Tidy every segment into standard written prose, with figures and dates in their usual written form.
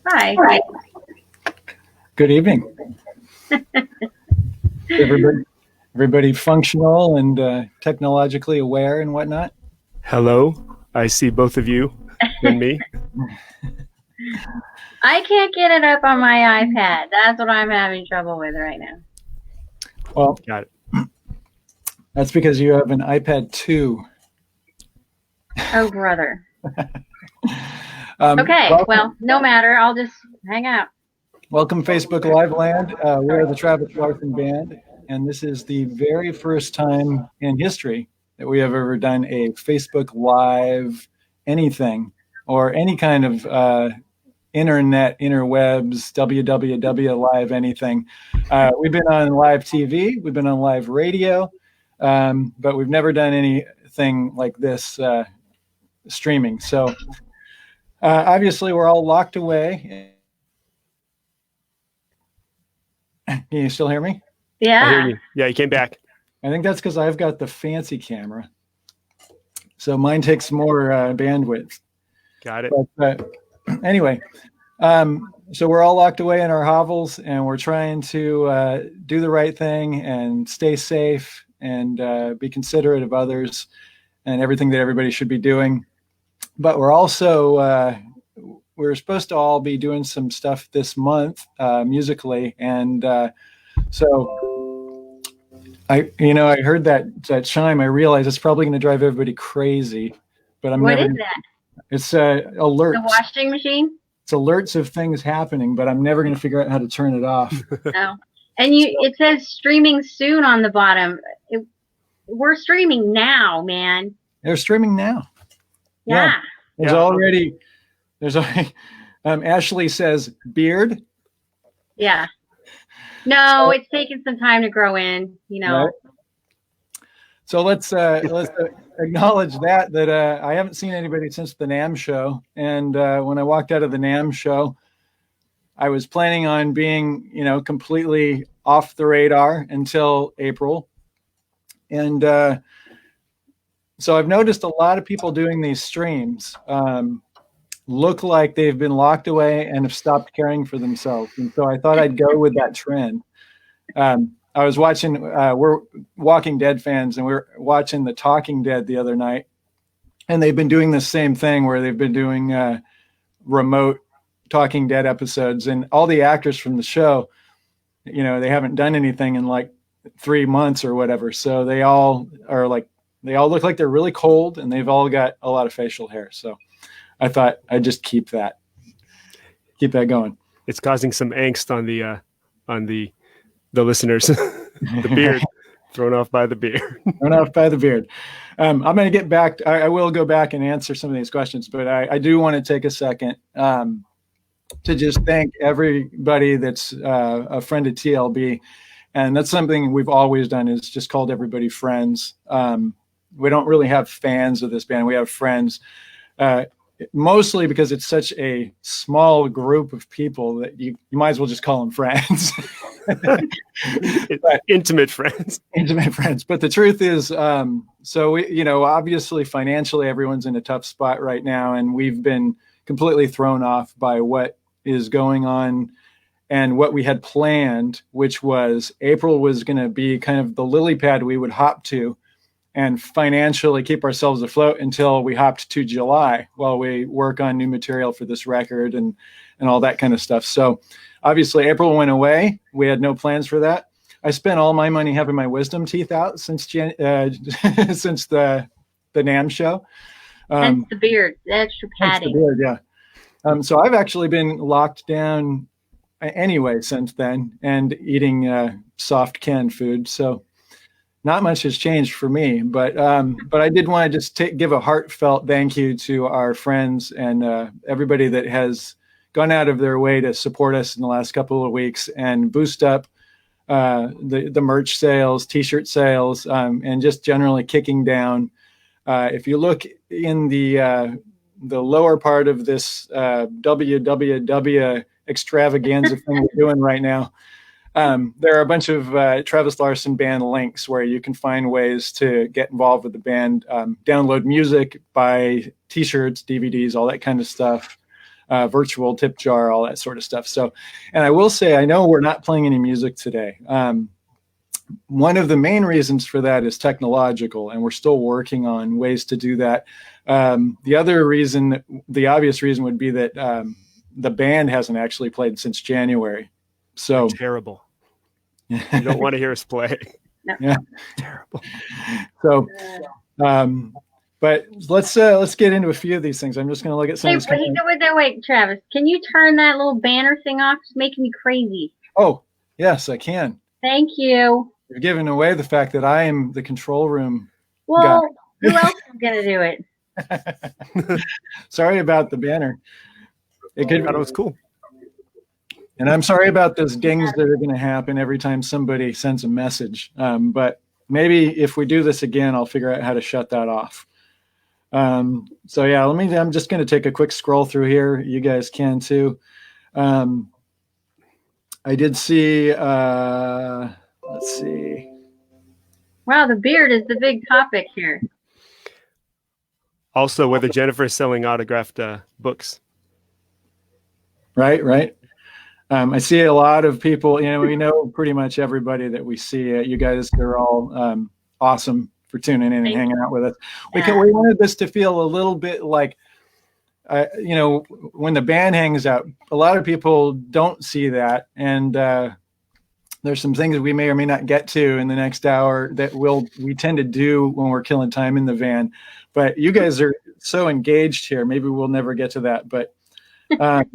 Hi. Good evening. Everybody functional and technologically aware and whatnot? Hello, I see both of you and me. I can't get it up on my iPad. That's what I'm having trouble with right now. Well, Got it. that's because you have an iPad 2. Oh, brother. Okay, well, no matter. I'll just hang out. Welcome, Facebook Live Land. We are the Larson Band, and this is the very first time in history that we have ever done a Facebook Live anything or any kind of internet, interwebs, www live anything. We've been on live TV, we've been on live radio, but we've never done anything like this streaming. So obviously we're all locked away. Can you still hear me? Yeah. I hear you. Yeah, you came back. I think that's because I've got the fancy camera. So mine takes more bandwidth. Got it. But anyway, so we're all locked away in our hovels and we're trying to do the right thing and stay safe and be considerate of others and everything that everybody should be doing. But we're also, we're supposed to all be doing some stuff this month musically. And so I heard that chime. I realized it's probably going to drive everybody crazy, but What is that? It's alerts. The washing machine? It's alerts of things happening, but I'm never going to figure out how to turn it off. No. And it says streaming soon on the bottom. We're streaming now, man. They're streaming now. Yeah. There's already Ashley says beard. Yeah. No, it's taken some time to grow in, Right. So let's acknowledge that I haven't seen anybody since the NAMM show. And when I walked out of the NAMM show, I was planning on being, completely off the radar until April. And so I've noticed a lot of people doing these streams look like they've been locked away and have stopped caring for themselves. And so I thought I'd go with that trend. I was watching, we're Walking Dead fans, and we're watching The Talking Dead the other night. And they've been doing the same thing where they've been doing remote Talking Dead episodes. And all the actors from the show, they haven't done anything in like 3 months or whatever. So they all look like they're really cold and they've all got a lot of facial hair. So I thought I'd just keep that going. It's causing some angst on the listeners. The beard. Thrown off by the beard. Thrown off by the beard. I'm going to get back. I will go back and answer some of these questions, but I do want to take a second to just thank everybody that's a friend of TLB. And that's something we've always done, is just called everybody friends. We don't really have fans of this band. We have friends, mostly because it's such a small group of people that you might as well just call them friends. Intimate friends. But the truth is, so we, obviously financially everyone's in a tough spot right now, and we've been completely thrown off by what is going on and what we had planned, which was April was going to be kind of the lily pad we would hop to and financially keep ourselves afloat until we hopped to July while we work on new material for this record and all that kind of stuff. So obviously April went away. We had no plans for that. I spent all my money having my wisdom teeth out since the NAMM show. Hence the beard, the extra padding. The beard, yeah. So I've actually been locked down anyway since then and eating soft canned food. So not much has changed for me, but I did want to just give a heartfelt thank you to our friends and everybody that has gone out of their way to support us in the last couple of weeks and boost up the merch sales, T-shirt sales, and just generally kicking down. If you look in the lower part of this www extravaganza thing we're doing right now, there are a bunch of Travis Larson Band links where you can find ways to get involved with the band, download music, buy T-shirts, DVDs, all that kind of stuff. virtual tip jar, all that sort of stuff. So, and I will say, I know we're not playing any music today. One of the main reasons for that is technological, and we're still working on ways to do that. The other reason, the obvious reason, would be that the band hasn't actually played since January. So terrible. You don't want to hear us play. Yeah, terrible. So, but let's get into a few of these things. I'm just going to look at some. Wait, Travis, can you turn that little banner thing off? It's making me crazy. Oh, yes, I can. Thank you. You're giving away the fact that I am the control room guy. Who else is going to do it? Sorry about the banner. I thought it was cool. And I'm sorry about those dings that are going to happen every time somebody sends a message. But maybe if we do this again, I'll figure out how to shut that off. So yeah, I'm just going to take a quick scroll through here. You guys can too. I did see, let's see. Wow, the beard is the big topic here. Also, whether Jennifer is selling autographed books. Right. I see a lot of people, we know pretty much everybody that we see. You guys are all awesome for tuning in and hanging out with us. We wanted this to feel a little bit like, when the band hangs out, a lot of people don't see that. And there's some things we may or may not get to in the next hour that we tend to do when we're killing time in the van. But you guys are so engaged here. Maybe we'll never get to that. But a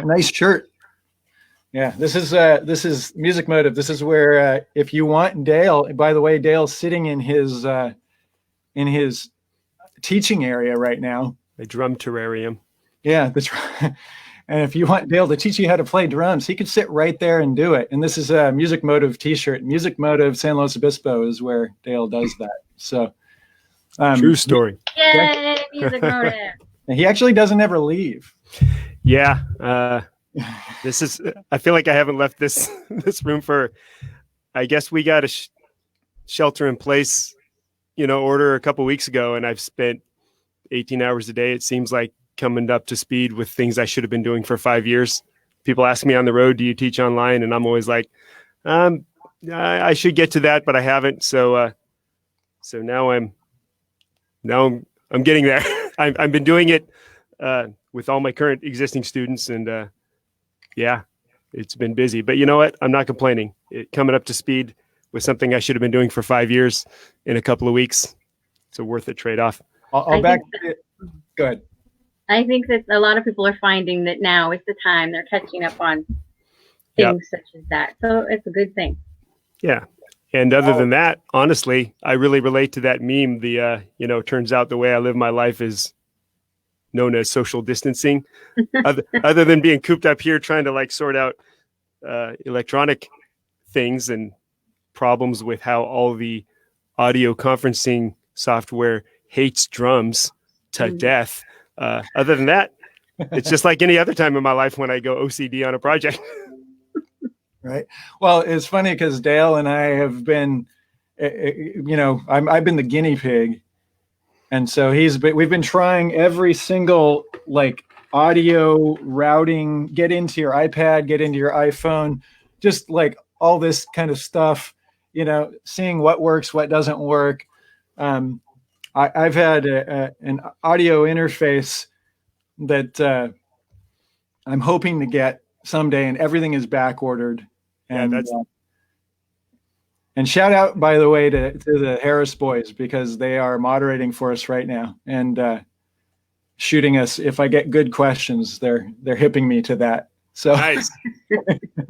nice shirt. Yeah, this is Music Motive. This is where if you want Dale. By the way, Dale's sitting in his teaching area right now. A drum terrarium. Yeah, that's right. And if you want Dale to teach you how to play drums, he could sit right there and do it. And this is a Music Motive T-shirt. Music Motive San Luis Obispo is where Dale does that. So, true story. Yay, Music Motive. And he actually doesn't ever leave. Yeah. I feel like I haven't left this room for, I guess we got a shelter in place, order a couple weeks ago, and I've spent 18 hours a day. It seems like coming up to speed with things I should have been doing for 5 years. People ask me on the road, do you teach online? And I'm always like, I should get to that, but I haven't. So now I'm getting there. I've been doing it with all my current existing students, and yeah, it's been busy. But you know what? I'm not complaining. Coming up to speed with something I should have been doing for 5 years in a couple of weeks, it's a worth it trade-off. I'll back it. Go ahead. I think that a lot of people are finding that now is the time they're catching up on things such as that. So it's a good thing. Yeah. And other than that, honestly, I really relate to that meme. Turns out the way I live my life is known as social distancing. other than being cooped up here trying to sort out electronic things and problems with how all the audio conferencing software hates drums to death. Other than that, it's just like any other time in my life when I go OCD on a project. Right. Well, it's funny because Dale and I have been, I've been the guinea pig. And so we've been trying every single audio routing, get into your iPad, get into your iPhone, just all this kind of stuff, seeing what works, what doesn't work. I've had an audio interface that I'm hoping to get someday, and everything is back ordered. And and shout out, by the way, to the Harris boys, because they are moderating for us right now and shooting us. If I get good questions, they're hipping me to that. So nice.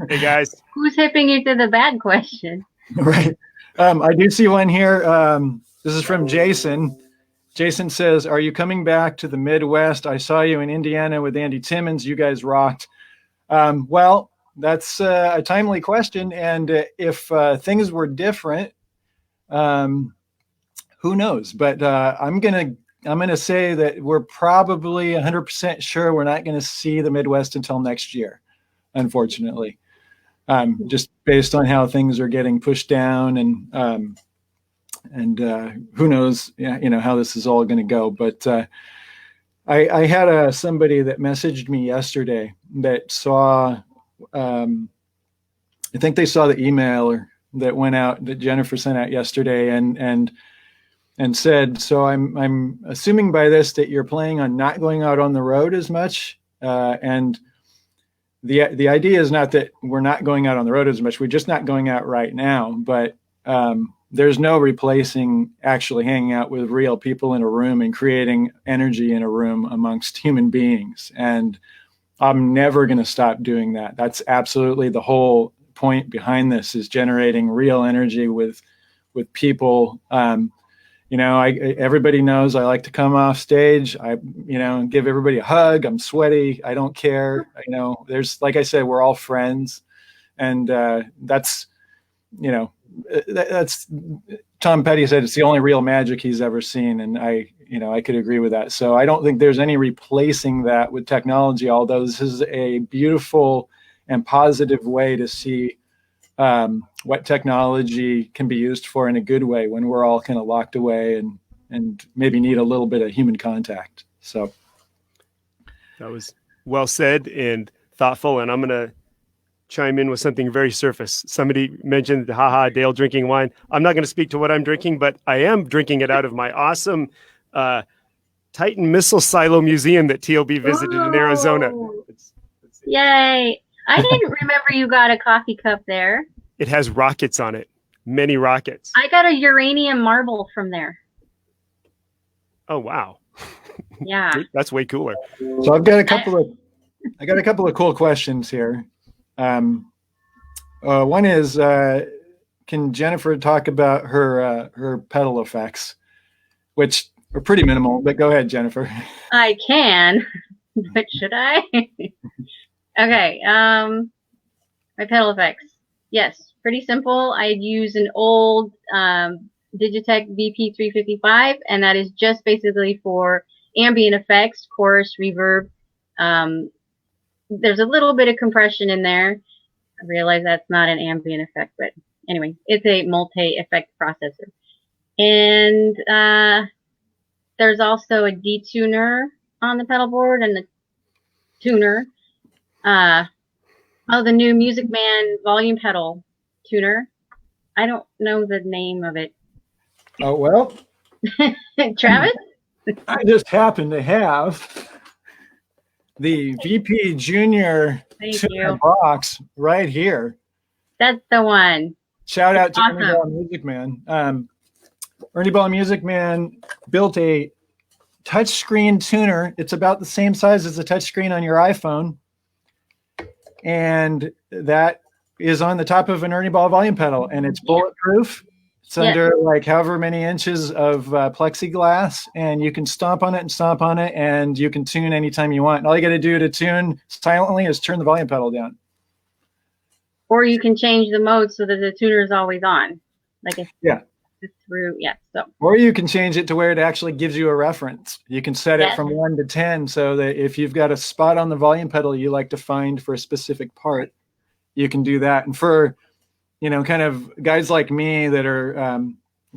Hey guys, who's hipping you to the bad question? Right. I do see one here. This is from Jason. Jason says, "Are you coming back to the Midwest? I saw you in Indiana with Andy Timmons. You guys rocked." Well, that's a timely question. And if things were different, who knows? But I'm gonna say that we're probably 100% sure we're not going to see the Midwest until next year, unfortunately, just based on how things are getting pushed down and who knows, how this is all going to go. But I had somebody that messaged me yesterday that saw, I think they saw the email that went out that Jennifer sent out yesterday, and said, so I'm assuming by this that you're planning on not going out on the road as much, and the idea is not that we're not going out on the road as much. We're just not going out right now, but there's no replacing actually hanging out with real people in a room and creating energy in a room amongst human beings. And I'm never going to stop doing that. That's absolutely the whole point behind this, is generating real energy with people. Everybody knows I like to come off stage. I give everybody a hug. I'm sweaty. I don't care. There's, like I said, we're all friends, and that's Tom Petty said it's the only real magic he's ever seen, and I could agree with that. So I don't think there's any replacing that with technology, although this is a beautiful and positive way to see what technology can be used for in a good way when we're all kind of locked away and maybe need a little bit of human contact. So that was well said and thoughtful. And I'm going to chime in with something very surface. Somebody mentioned, haha, Dale drinking wine. I'm not going to speak to what I'm drinking, but I am drinking it out of my awesome Titan Missile Silo Museum that TLB visited in Arizona. Yay. I didn't remember you got a coffee cup there. It has rockets on it. Many rockets. I got a uranium marble from there. Oh, wow. Yeah. That's way cooler. So I've got a couple of cool questions here. One is, can Jennifer talk about her pedal effects, which are pretty minimal, but go ahead, Jennifer. I can, but should I? Okay. My pedal effects. Yes, pretty simple. I use an old Digitech VP355, and that is just basically for ambient effects, chorus, reverb. There's a little bit of compression in there. I realize that's not an ambient effect, but anyway, it's a multi-effect processor. And there's also a detuner on the pedal board and the tuner. The new Music Man volume pedal tuner. I don't know the name of it. Oh, well. Travis? I just happen to have the VP Junior tuner box right here. That's the one. Shout out to awesome. Ernie Ball Music Man. Ernie Ball Music Man built a touchscreen tuner. It's about the same size as the touchscreen on your iPhone. And that is on the top of an Ernie Ball volume pedal, and it's bulletproof. It's under like however many inches of plexiglass, and you can stomp on it, and you can tune anytime you want. And all you got to do to tune silently is turn the volume pedal down. Or you can change the mode so that the tuner is always on. Like it's through, so. Or you can change it to where it actually gives you a reference. You can set it from 1 to 10 so that if you've got a spot on the volume pedal you like to find for a specific part, you can do that. And for, kind of guys like me that are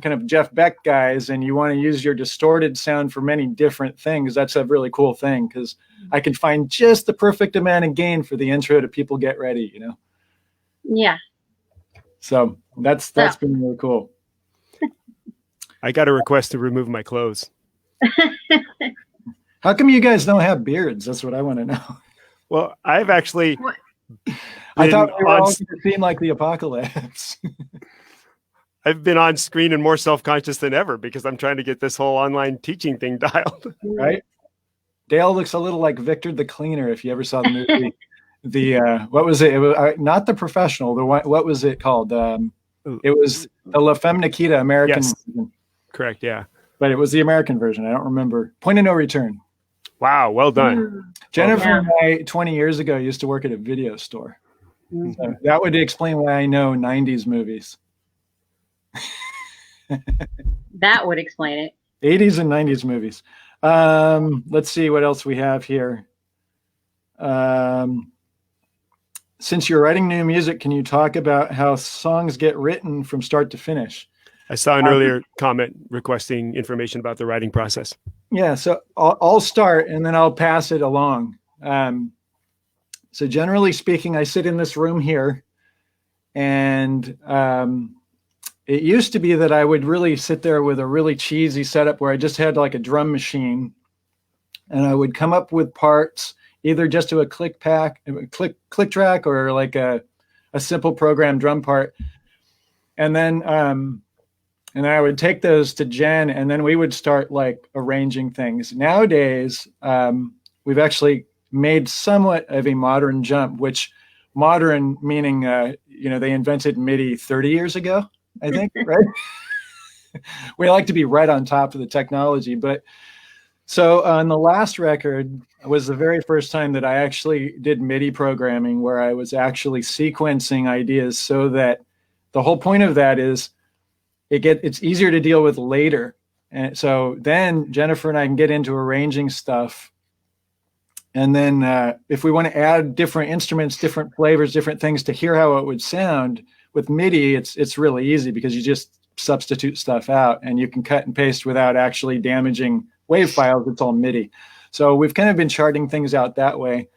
kind of Jeff Beck guys, and you want to use your distorted sound for many different things, that's a really cool thing, because I can find just the perfect amount of gain for the intro to People Get Ready, Yeah. So that's been really cool. I got a request to remove my clothes. How come you guys don't have beards? That's what I want to know. Well, I've actually... I thought we were all going to seem like the apocalypse. I've been on screen and more self-conscious than ever because I'm trying to get this whole online teaching thing dialed. Right? Dale looks a little like Victor the Cleaner, if you ever saw the movie. What was it? It was not The Professional. What was it called? It was the La Femme Nikita American version. Correct, yeah. But it was the American version. I don't remember. Point of No Return. Wow, well done. Jennifer and I, 20 years ago, used to work at a video store. So that would explain why I know 90s movies. That would explain it. 80s and 90s movies. Let's see what else we have here. Since you're writing new music, can you talk about how songs get written from start to finish? I saw an earlier comment requesting information about the writing process. Yeah, so I'll start and then I'll pass it along. So generally speaking, I sit in this room here, and it used to be that I would really sit there with a really cheesy setup where I just had like a drum machine, and I would come up with parts either just to a click track, or like a simple program drum part, and then I would take those to Jen, and then we would start like arranging things. Nowadays, we've actually made somewhat of a modern jump, which modern meaning, they invented MIDI 30 years ago, I think, right? We like to be right on top of the technology. But so on the last record was the very first time that I actually did MIDI programming, where I was actually sequencing ideas, so that the whole point of that is it's easier to deal with later. And so then Jennifer and I can get into arranging stuff. And then if we want to add different instruments, different flavors, different things to hear how it would sound with MIDI, it's really easy, because you just substitute stuff out and you can cut and paste without actually damaging wave files. It's all MIDI. So we've kind of been charting things out that way.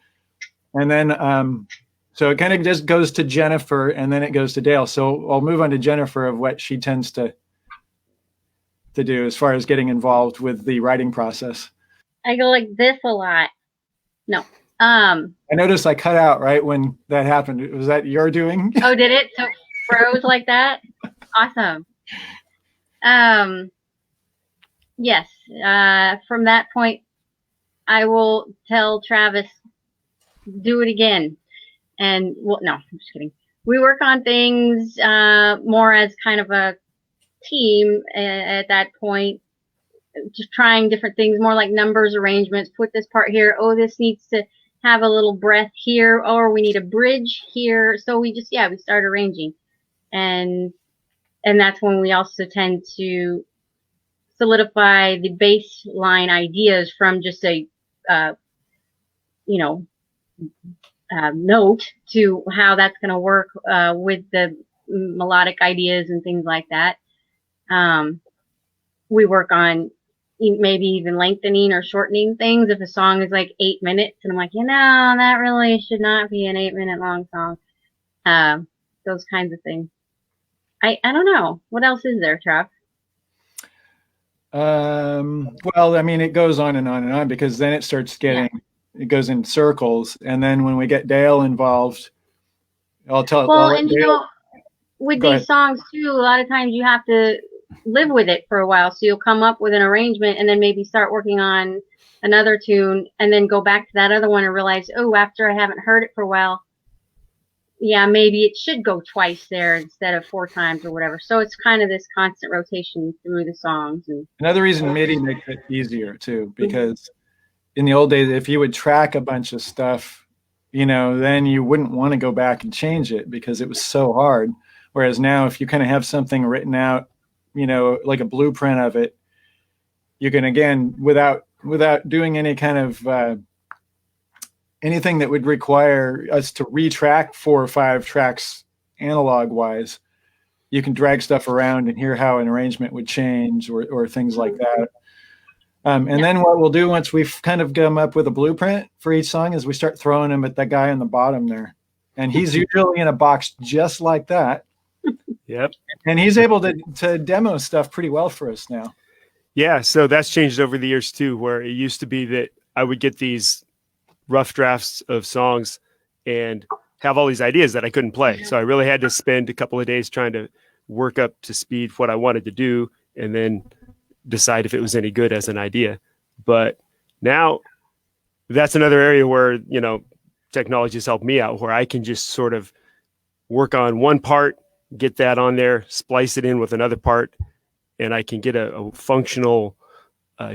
And then so it kind of just goes to Jennifer, and then it goes to Dale. So I'll move on to Jennifer of what she tends to do as far as getting involved with the writing process. I go like this a lot. No. I noticed I cut out right when that happened. Was that your doing? Oh, did it? So froze like that? Awesome. Yes. From that point, I will tell Travis, do it again. And well, no, I'm just kidding. We work on things more as kind of a team at that point, just trying different things, more like numbers, arrangements, put this part here. Oh, this needs to have a little breath here, or we need a bridge here. So we start arranging. And that's when we also tend to solidify the baseline ideas from just a, note to how that's going to work with the melodic ideas and things like that. We work on maybe even lengthening or shortening things. If a song is like 8 minutes and I'm like, that really should not be an 8-minute long song. Those kinds of things. I don't know. What else is there, Trav? Well, I mean, it goes on and on and on, because then it starts getting, it goes in circles. And then when we get Dale involved, I'll tell. Well, and Dale, with these songs too, a lot of times you have to live with it for a while. So you'll come up with an arrangement and then maybe start working on another tune and then go back to that other one and realize, oh, after I haven't heard it for a while, maybe it should go twice there instead of 4 times or whatever. So it's kind of this constant rotation through the songs. And another reason MIDI makes it easier too, because in the old days, if you would track a bunch of stuff, then you wouldn't want to go back and change it because it was so hard. Whereas now, if you kind of have something written out, like a blueprint of it, you can, again, without doing any kind of anything that would require us to retrack 4 or 5 tracks analog wise, you can drag stuff around and hear how an arrangement would change or things like that. Then what we'll do once we've kind of come up with a blueprint for each song is we start throwing them at that guy on the bottom there. And he's usually in a box just like that. Yep. And he's able to demo stuff pretty well for us now. Yeah. So that's changed over the years too, where it used to be that I would get these rough drafts of songs and have all these ideas that I couldn't play. So I really had to spend a couple of days trying to work up to speed what I wanted to do and then decide if it was any good as an idea. But now that's another area where, technology has helped me out, where I can just sort of work on one part, get that on there, splice it in with another part, and I can get a functional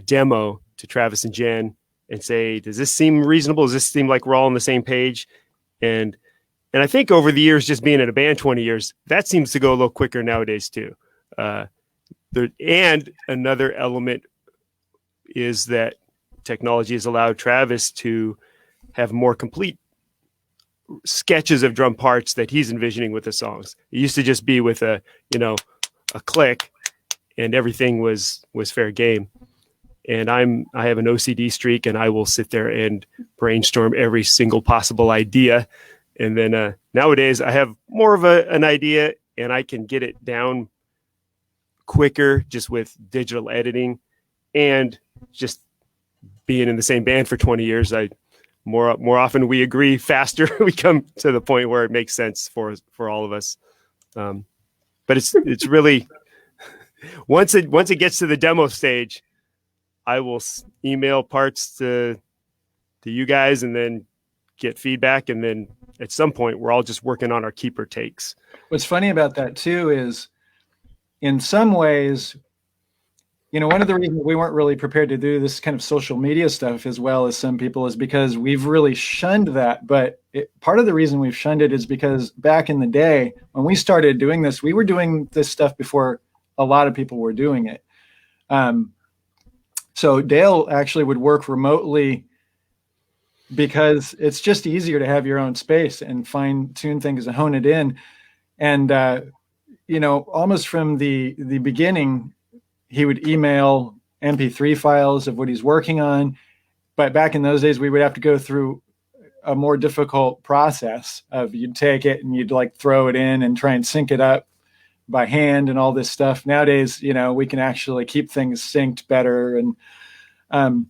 demo to Travis and Jen and say, does this seem reasonable? Does this seem like we're all on the same page? And I think over the years, just being in a band 20 years, that seems to go a little quicker nowadays too. And another element is that technology has allowed Travis to have more complete sketches of drum parts that he's envisioning with the songs. It used to just be with a click and everything was fair game. and I have an OCD streak, and I will sit there and brainstorm every single possible idea. And then nowadays I have more of an idea, and I can get it down quicker just with digital editing, and just being in the same band for 20 years. More often we agree faster. We come to the point where it makes sense for all of us. But it's really once it gets to the demo stage, I will email parts to you guys and then get feedback. And then at some point we're all just working on our keeper takes. What's funny about that too is, in some ways, one of the reasons we weren't really prepared to do this kind of social media stuff as well as some people is because we've really shunned that. But part of the reason we've shunned it is because back in the day when we started doing this, we were doing this stuff before a lot of people were doing it. So Dale actually would work remotely because it's just easier to have your own space and fine tune things and hone it in. And, almost from the beginning, he would email MP3 files of what he's working on. But back in those days, we would have to go through a more difficult process of you'd take it and you'd like throw it in and try and sync it up by hand and all this stuff. Nowadays, we can actually keep things synced better. And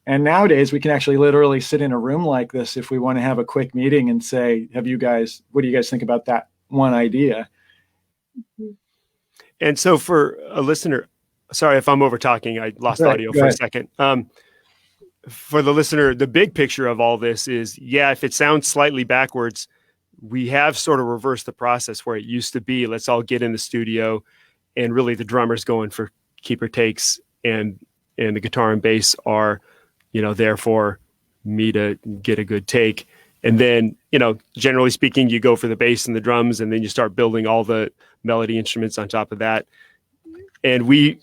nowadays we can actually literally sit in a room like this if we want to have a quick meeting and say, what do you guys think about that one idea? And so for a listener, sorry if I'm over talking, I lost audio for a second. For the listener, the big picture of all this is, if it sounds slightly backwards, we have sort of reversed the process where it used to be, let's all get in the studio and really the drummer's going for keeper takes and the guitar and bass are, there for me to get a good take. And then, generally speaking, you go for the bass and the drums, and then you start building all the melody instruments on top of that. And we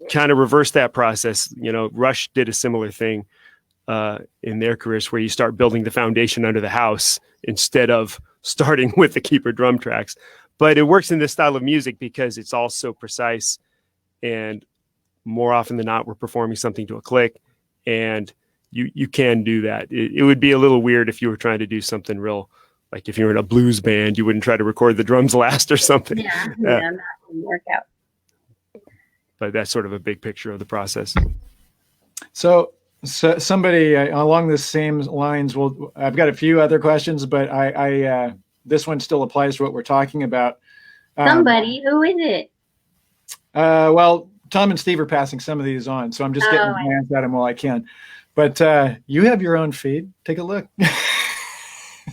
kind of reversed that process. Rush did a similar thing in their careers where you start building the foundation under the house instead of starting with the keeper drum tracks. But it works in this style of music because it's all so precise, and more often than not, we're performing something to a click, and you can do that. It would be a little weird if you were trying to do something real, like if you're in a blues band, you wouldn't try to record the drums last or something. Yeah, that wouldn't work out. But that's sort of a big picture of the process. So somebody along the same lines, I've got a few other questions, but I this one still applies to what we're talking about. Somebody, who is it? Well, Tom and Steve are passing some of these on, so I'm just getting my hands at them while I can. But you have your own feed. Take a look.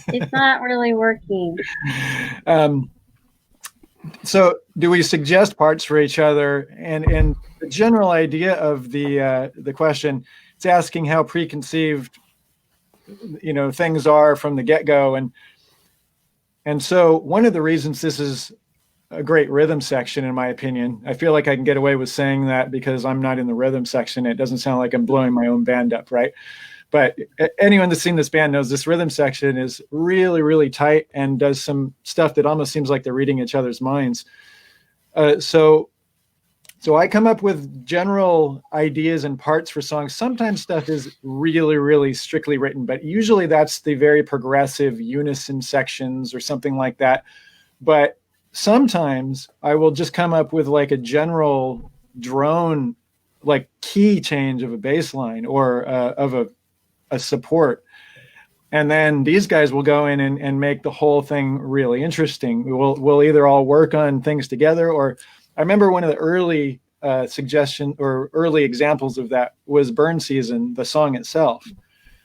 It's not really working. So do we suggest parts for each other? And the general idea of the question, it's asking how preconceived, things are from the get-go. And so one of the reasons this is a great rhythm section, in my opinion, I feel like I can get away with saying that because I'm not in the rhythm section. It doesn't sound like I'm blowing my own band up, right? But anyone that's seen this band knows this rhythm section is really, really tight and does some stuff that almost seems like they're reading each other's minds. So I come up with general ideas and parts for songs. Sometimes stuff is really, really strictly written, but usually that's the very progressive unison sections or something like that. But sometimes I will just come up with like a general drone, like key change of a bass line or of a support. And then these guys will go in and make the whole thing really interesting. We'll either all work on things together, or I remember one of the early suggestion or early examples of that was Burn Season, the song itself,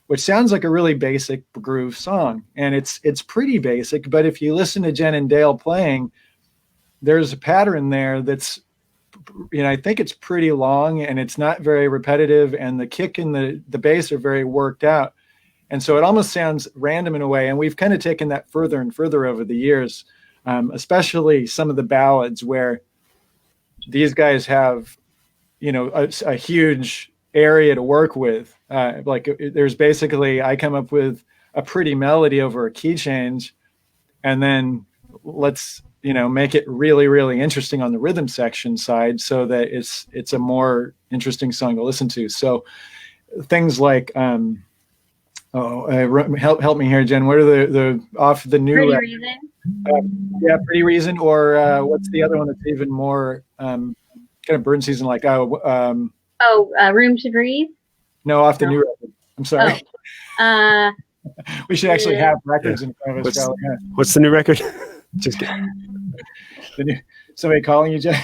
which sounds like a really basic groove song. And it's pretty basic, but if you listen to Jen and Dale playing, there's a pattern there that's, I think it's pretty long and it's not very repetitive, and the kick and the bass are very worked out. And so it almost sounds random in a way. And we've kind of taken that further and further over the years, especially some of the ballads where these guys have, a huge area to work with. There's basically, I come up with a pretty melody over a key change, and then let's make it really, really interesting on the rhythm section side so that it's a more interesting song to listen to. So things like, help me here, Jen. What are the off the new Pretty Reason. Pretty Reason, or what's the other one that's even more kind of burn season like? Room to Breathe. No, off the new record. I'm sorry. We should actually have records in front of us. What's the new record? Just kidding. Somebody calling you, Jen?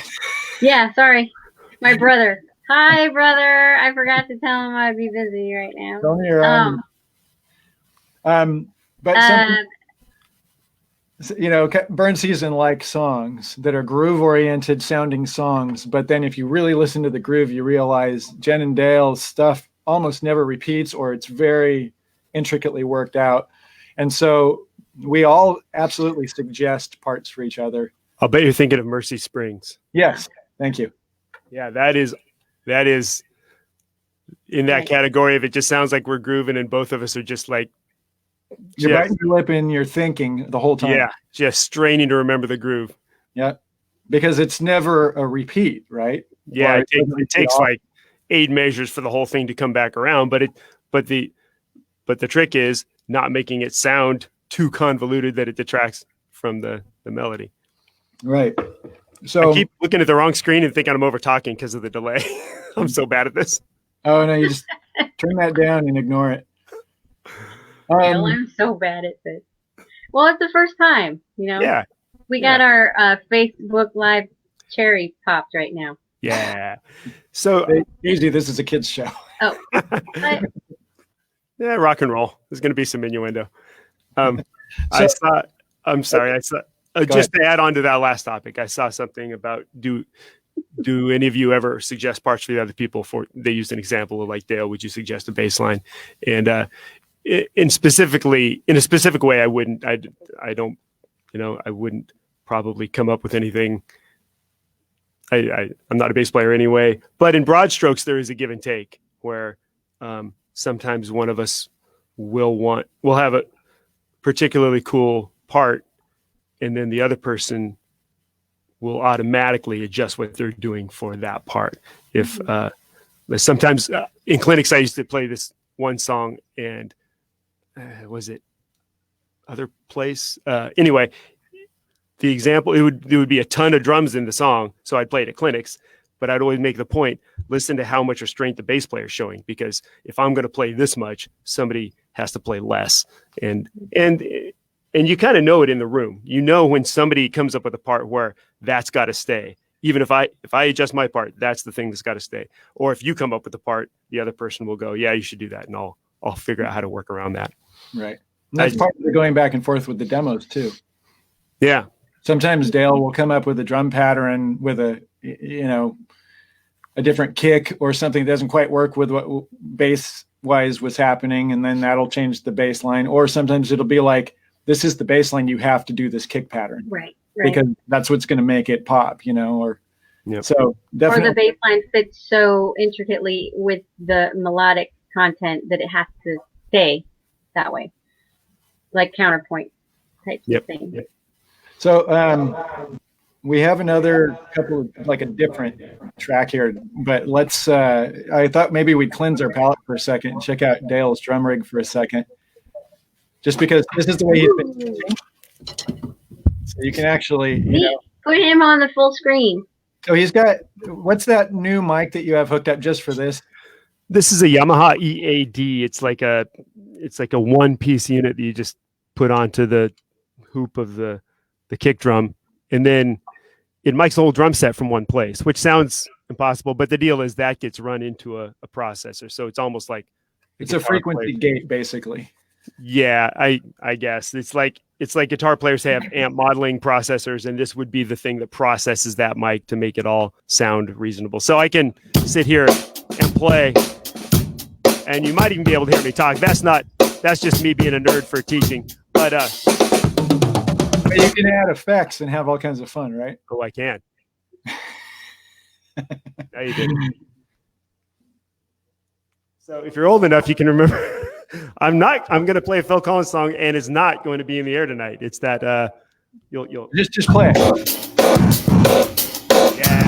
Yeah, sorry. My brother. Hi, brother. I forgot to tell him I'd be busy right now. Tell me you're on. But burn season like songs that are groove oriented sounding songs. But then if you really listen to the groove, you realize Jen and Dale's stuff almost never repeats, or it's very intricately worked out. And so we all absolutely suggest parts for each other. I'll bet you're thinking of Mercy Springs. Yes. Thank you. Yeah, that is in that category. If it just sounds like we're grooving and both of us are just like, you're biting your lip and you're thinking the whole time. Yeah, just straining to remember the groove. Yeah, because it's never a repeat, right? Yeah, it takes like 8 measures for the whole thing to come back around. But the trick is not making it sound too convoluted that it detracts from the melody. Right. So I keep looking at the wrong screen and thinking I'm over talking because of the delay. I'm so bad at this. Oh no, you just turn that down and ignore it. I'm so bad at this. Well, it's the first time, Yeah. We got our Facebook Live cherry popped right now. Yeah. So easy. This is a kid's show. Oh. Yeah, rock and roll. There's going to be some innuendo. To add on to that last topic, I saw something about do any of you ever suggest parts for the other people? They used an example of like, Dale, would you suggest a bass line? And in a specific way, I wouldn't. I wouldn't probably come up with anything. I'm not a bass player anyway, but in broad strokes, there is a give and take where sometimes one of us will have a particularly cool part, and then the other person will automatically adjust what they're doing for that part. If sometimes in clinics, I used to play this one song, and was it Other Place? Anyway, the example, it would be a ton of drums in the song, so I'd play it at clinics, but I'd always make the point, listen to how much restraint the bass player is showing, because if I'm going to play this much, somebody has to play less. And you kind of know it in the room. You know when somebody comes up with a part where that's got to stay. Even if I adjust my part, that's the thing that's got to stay. Or if you come up with the part, the other person will go, yeah, you should do that, and I'll figure out how to work around that. Right. And that's part of the going back and forth with the demos too. Yeah. Sometimes Dale will come up with a drum pattern with a different kick or something that doesn't quite work with what bass wise was happening, and then that'll change the bass line. Or sometimes it'll be like, this is the bass line, you have to do this kick pattern. Right. Because that's what's going to make it pop, or yep. So definitely. Or the bass line fits so intricately with the melodic content that it has to stay that way. Like counterpoint type of thing. Yep. So we have another couple of, like a different track here, but let's, I thought maybe we'd cleanse our palate for a second and check out Dale's drum rig for a second. Just because this is the way he's been teaching. So you can actually, put him on the full screen. So he's got, what's that new mic that you have hooked up just for this? This is a Yamaha EAD. It's like a one-piece unit that you just put onto the hoop of the kick drum, and then it mics the whole drum set from one place, which sounds impossible, but the deal is that gets run into a processor. So it's almost like it's a frequency gate, basically. Yeah, I guess it's like guitar players have amp modeling processors, and this would be the thing that processes that mic to make it all sound reasonable. So I can sit here and play, and you might even be able to hear me talk. That's just me being a nerd for teaching, but you can add effects and have all kinds of fun, right? Oh, I can. Now you did. So if you're old enough, you can remember. I'm going to play a Phil Collins song, and it's not going to be in the air tonight. It's that You'll just play it. Yeah.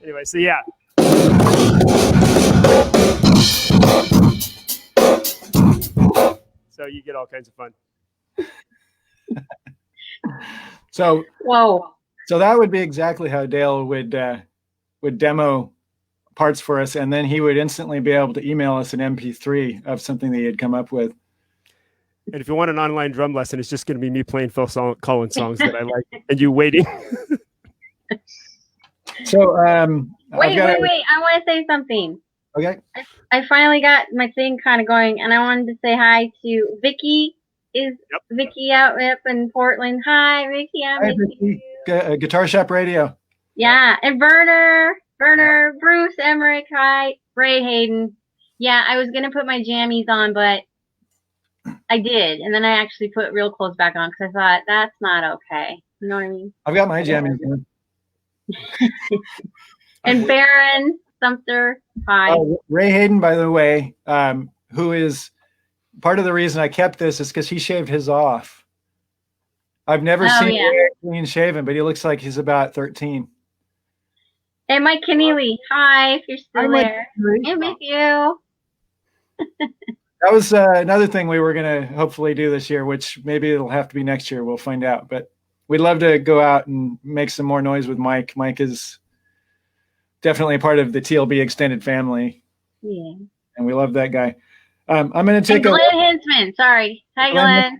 Anyway, so yeah. So you get all kinds of fun. So Whoa. So that would be exactly how Dale would demo parts for us, and then he would instantly be able to email us an MP3 of something that he had come up with. And if you want an online drum lesson, it's just going to be me playing Phil Collins songs that I like, and you waiting. So wait. I want to say something. Okay. I finally got my thing kind of going, and I wanted to say hi to Vicky. Is Vicky out up in Portland? Hi, Vicky. Hi, Vicky. Guitar Shop Radio. Yeah, and Werner, Bruce, Emmerich, hi, Ray Hayden. Yeah, I was gonna put my jammies on, but I did, and then I actually put real clothes back on because I thought that's not okay. You know what I mean? I've got my jammies on. And Baron Sumter, hi. Ray Hayden, by the way, who is part of the reason I kept this is because he shaved his off. I've never seen him clean shaven, but he looks like he's about 13. And Mike Keneally, hi, if you're still there. I miss you. That was another thing we were going to hopefully do this year, which maybe it'll have to be next year. We'll find out. But we'd love to go out and make some more noise with Mike. Mike is definitely a part of the TLB extended family. Yeah. And we love that guy. I'm going to take Glenn Hinsman. Sorry. Hi, Glenn.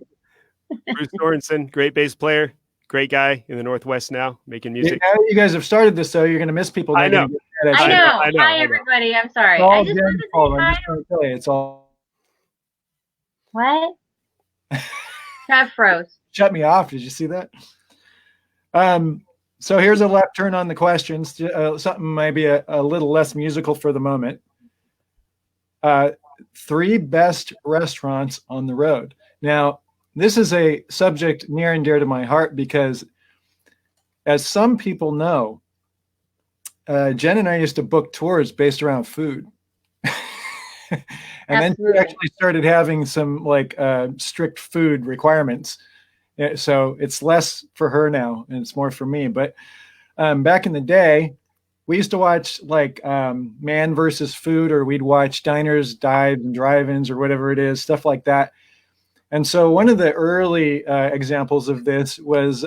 Bruce Sorensen, great bass player, great guy in the Northwest now, making music. Now that you guys have started this, though, you're going to miss people. I know. I know. Hi, everybody. I'm sorry. I just wanted to say hi. It's all. What? That froze. Shut me off. Did you see that? So here's a left turn on the questions. Something maybe a little less musical for the moment. 3 best restaurants on the road. Now, this is a subject near and dear to my heart because, as some people know, Jen and I used to book tours based around food. And then she actually started having some strict food requirements. So it's less for her now and it's more for me. But back in the day, we used to watch Man versus Food, or we'd watch Diners, Dives, and Drive-Ins, or whatever it is, stuff like that. And so one of the early examples of this was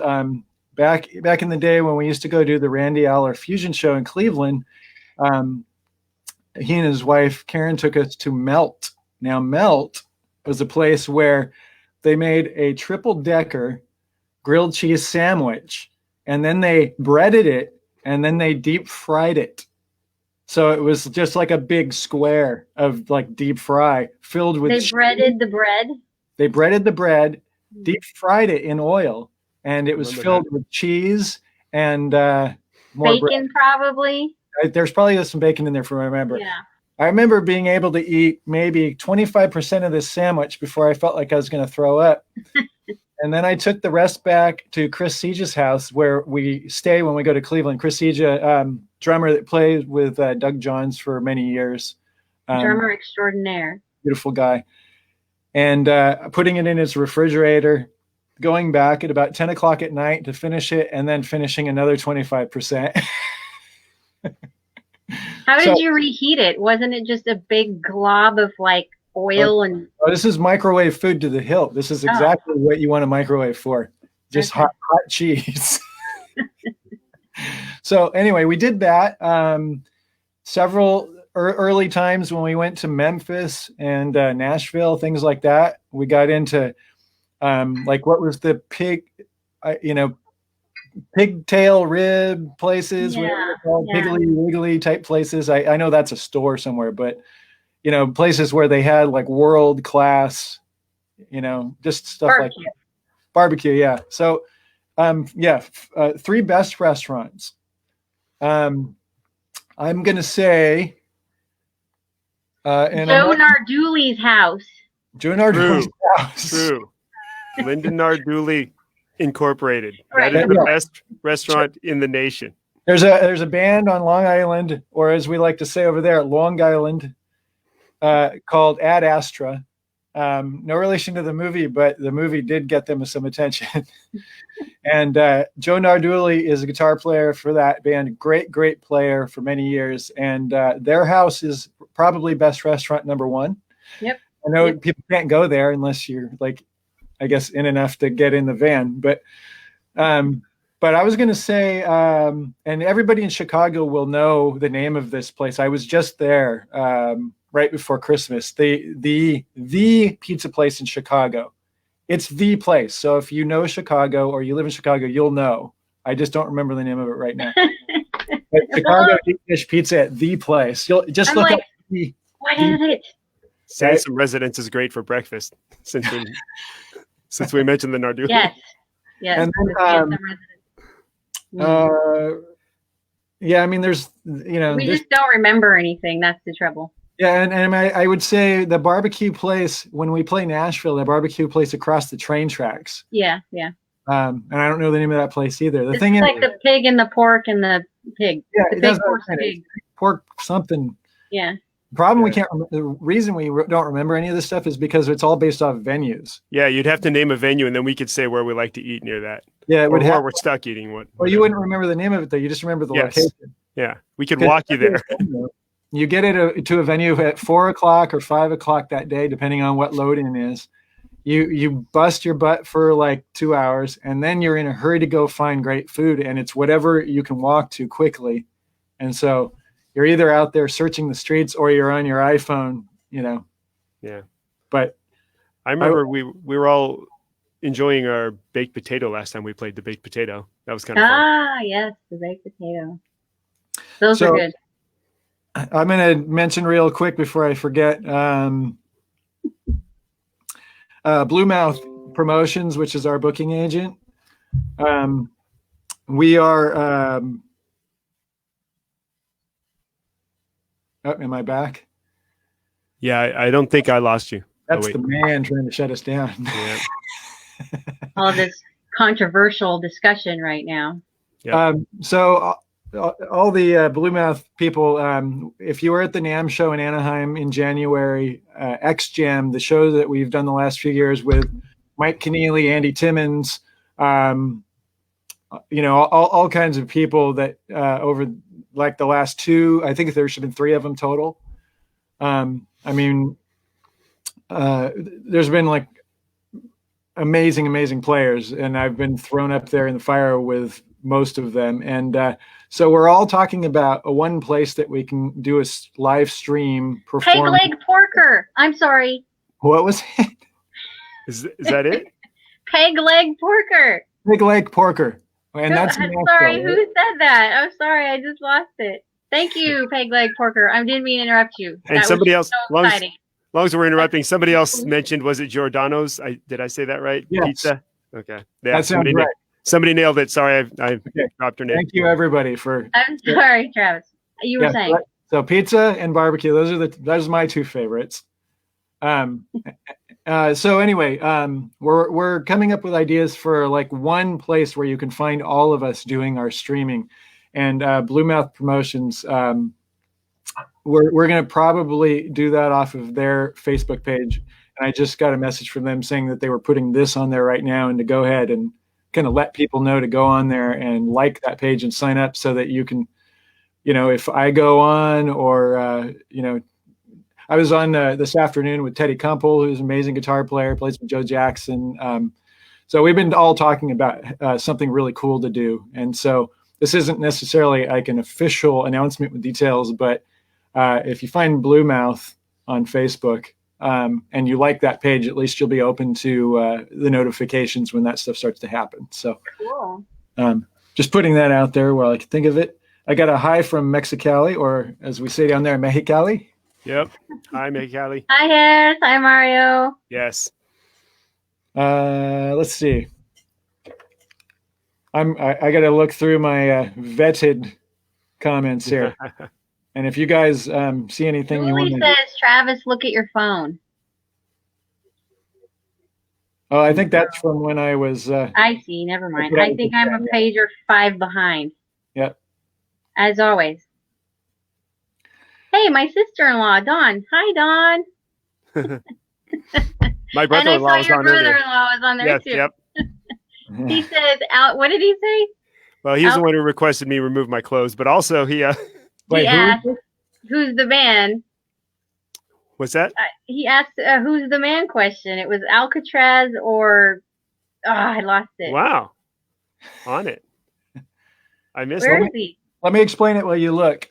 back in the day when we used to go do the Randy Aller Fusion show in Cleveland. He and his wife Karen took us to Melt. Now, Melt was a place where they made a triple-decker grilled cheese sandwich, and then they breaded it, and then they deep fried it. So it was just like a big square of deep fry filled with. They breaded the bread. They breaded the bread, deep fried it in oil, and it was filled with cheese and more bacon, probably. There's probably some bacon in there, from what I remember. Yeah. I remember being able to eat maybe 25% of this sandwich before I felt like I was going to throw up. And then I took the rest back to Chris Siege's house, where we stay when we go to Cleveland. Chris Siege, drummer that played with Doug Johns for many years. Drummer extraordinaire. Beautiful guy. And putting it in his refrigerator, going back at about 10 o'clock at night to finish it, and then finishing another 25%. How did you reheat it? Wasn't it just a big glob of oil and? Oh, this is microwave food to the hilt. This is exactly what you want a microwave for. Just hot cheese. So anyway, we did that. Several early times when we went to Memphis and Nashville, things like that. We got into what was the pigtail rib places, Piggly Wiggly type places. I know that's a store somewhere, but places where they had world class, just stuff like that. Barbecue. Yeah. So, 3 best restaurants. I'm going to say, Joe Nardulli's house. Joe Nardulli's house. True. Lyndon Nardulli Incorporated. Right. That is the best restaurant in the nation. There's a band on Long Island, or as we like to say over there, Long Island, called Ad Astra. No relation to the movie, but the movie did get them some attention. And Joe Narduli is a guitar player for that band. Great player for many years. And their house is probably best restaurant #1. Yep. I know people can't go there unless you're like, I guess, in enough to get in the van. But I was going to say, and everybody in Chicago will know the name of this place. I was just there right before Christmas. The pizza place in Chicago. It's the place. So if you know Chicago or you live in Chicago, you'll know. I just don't remember the name of it right now. But Chicago deep dish pizza at the place. You'll just look up. What is it? Sansom Residence is great for breakfast. Since we mentioned the Narduli. Yes. And then, yeah, I mean, there's, we just don't remember anything. That's the trouble. Yeah, and I would say the barbecue place, when we play Nashville, the barbecue place across the train tracks. Yeah. And I don't know the name of that place either. It's like the pig and the pork and the pig. Yeah, the big pork pig. Pork something. Yeah. The problem we can't. The reason we don't remember any of this stuff is because it's all based off venues. Yeah, you'd have to name a venue, and then we could say where we like to eat near that. Yeah, or where we're stuck eating. Well, you wouldn't remember the name of it though. You just remember the location. Yeah, we could walk you there. You get it to a venue at 4 o'clock or 5 o'clock that day, depending on what load-in is. You bust your butt for like 2 hours, and then you're in a hurry to go find great food, and it's whatever you can walk to quickly. And so you're either out there searching the streets or you're on your iPhone, Yeah. But I remember we were all enjoying our baked potato last time we played the baked potato. That was kind of fun. Ah, yes, the baked potato. Those are good. I'm going to mention real quick before I forget. Blue Mouth Promotions, which is our booking agent. We are. Am I back? Yeah, I don't think I lost you. That's the man trying to shut us down. Yeah. All this controversial discussion right now. Yeah. So all the Blue Mouth people, if you were at the NAMM show in Anaheim in January, X Jam, the show that we've done the last few years with Mike Keneally, Andy Timmons, all kinds of people that over like the last 2, I think there should have been 3 of them total. There's been like amazing players, and I've been thrown up there in the fire with most of them. And so we're all talking about one place that we can do a live stream performance. Peg leg porker. I'm sorry. What was it? Is that it? Peg leg porker. Peg leg porker. And that's I'm sorry. Who said that? I'm sorry. I just lost it. Thank you, Peg leg porker. I didn't mean to interrupt you. And that somebody else. So exciting. Long as we're interrupting, somebody else mentioned, was it Giordano's? Did I say that right? Yes. Pizza. Okay. Yeah, that sounds right. Somebody nailed it. Sorry, I dropped her name. Thank you, everybody, for. I'm sorry, Travis. You were saying. So pizza and barbecue. Those are my 2 favorites. So anyway, we're coming up with ideas for like one place where you can find all of us doing our streaming, and Blue Mouth Promotions. We're going to probably do that off of their Facebook page. And I just got a message from them saying that they were putting this on there right now, and to go ahead and kind of let people know to go on there and like that page and sign up so that you can, if I go on or, I was on this afternoon with Teddy Kumpel, who's an amazing guitar player, plays with Joe Jackson. So we've been all talking about something really cool to do. And so this isn't necessarily like an official announcement with details, but if you find Blue Mouth on Facebook and you like that page, at least you'll be open to the notifications when that stuff starts to happen. So cool. Just putting that out there while I can think of it. I got a hi from Mexicali, or as we say down there, Mexicali. Yep. Hi, Mexicali. Hi, Harris. Hi, Mario. Yes. Let's see. I got to look through my vetted comments here. And if you guys see anything you want to... says, Travis, look at your phone. Oh, I think that's from when I was... I see. Never mind. I think I'm a page or 5 behind. Yep. as always. Hey, my sister-in-law, Dawn. Hi, Dawn. My And I brother-in-law saw was your on earlier. brother-in-law was on there Yes, too. yep. He said, what did he say? Well, he's the one who requested me remove my clothes, but also he Wait, He asked, who's the man? what's that? He asked, who's the man question. It was Alcatraz or, I lost it. Wow. On it. I missed Where it. is he? Let me explain it while you look.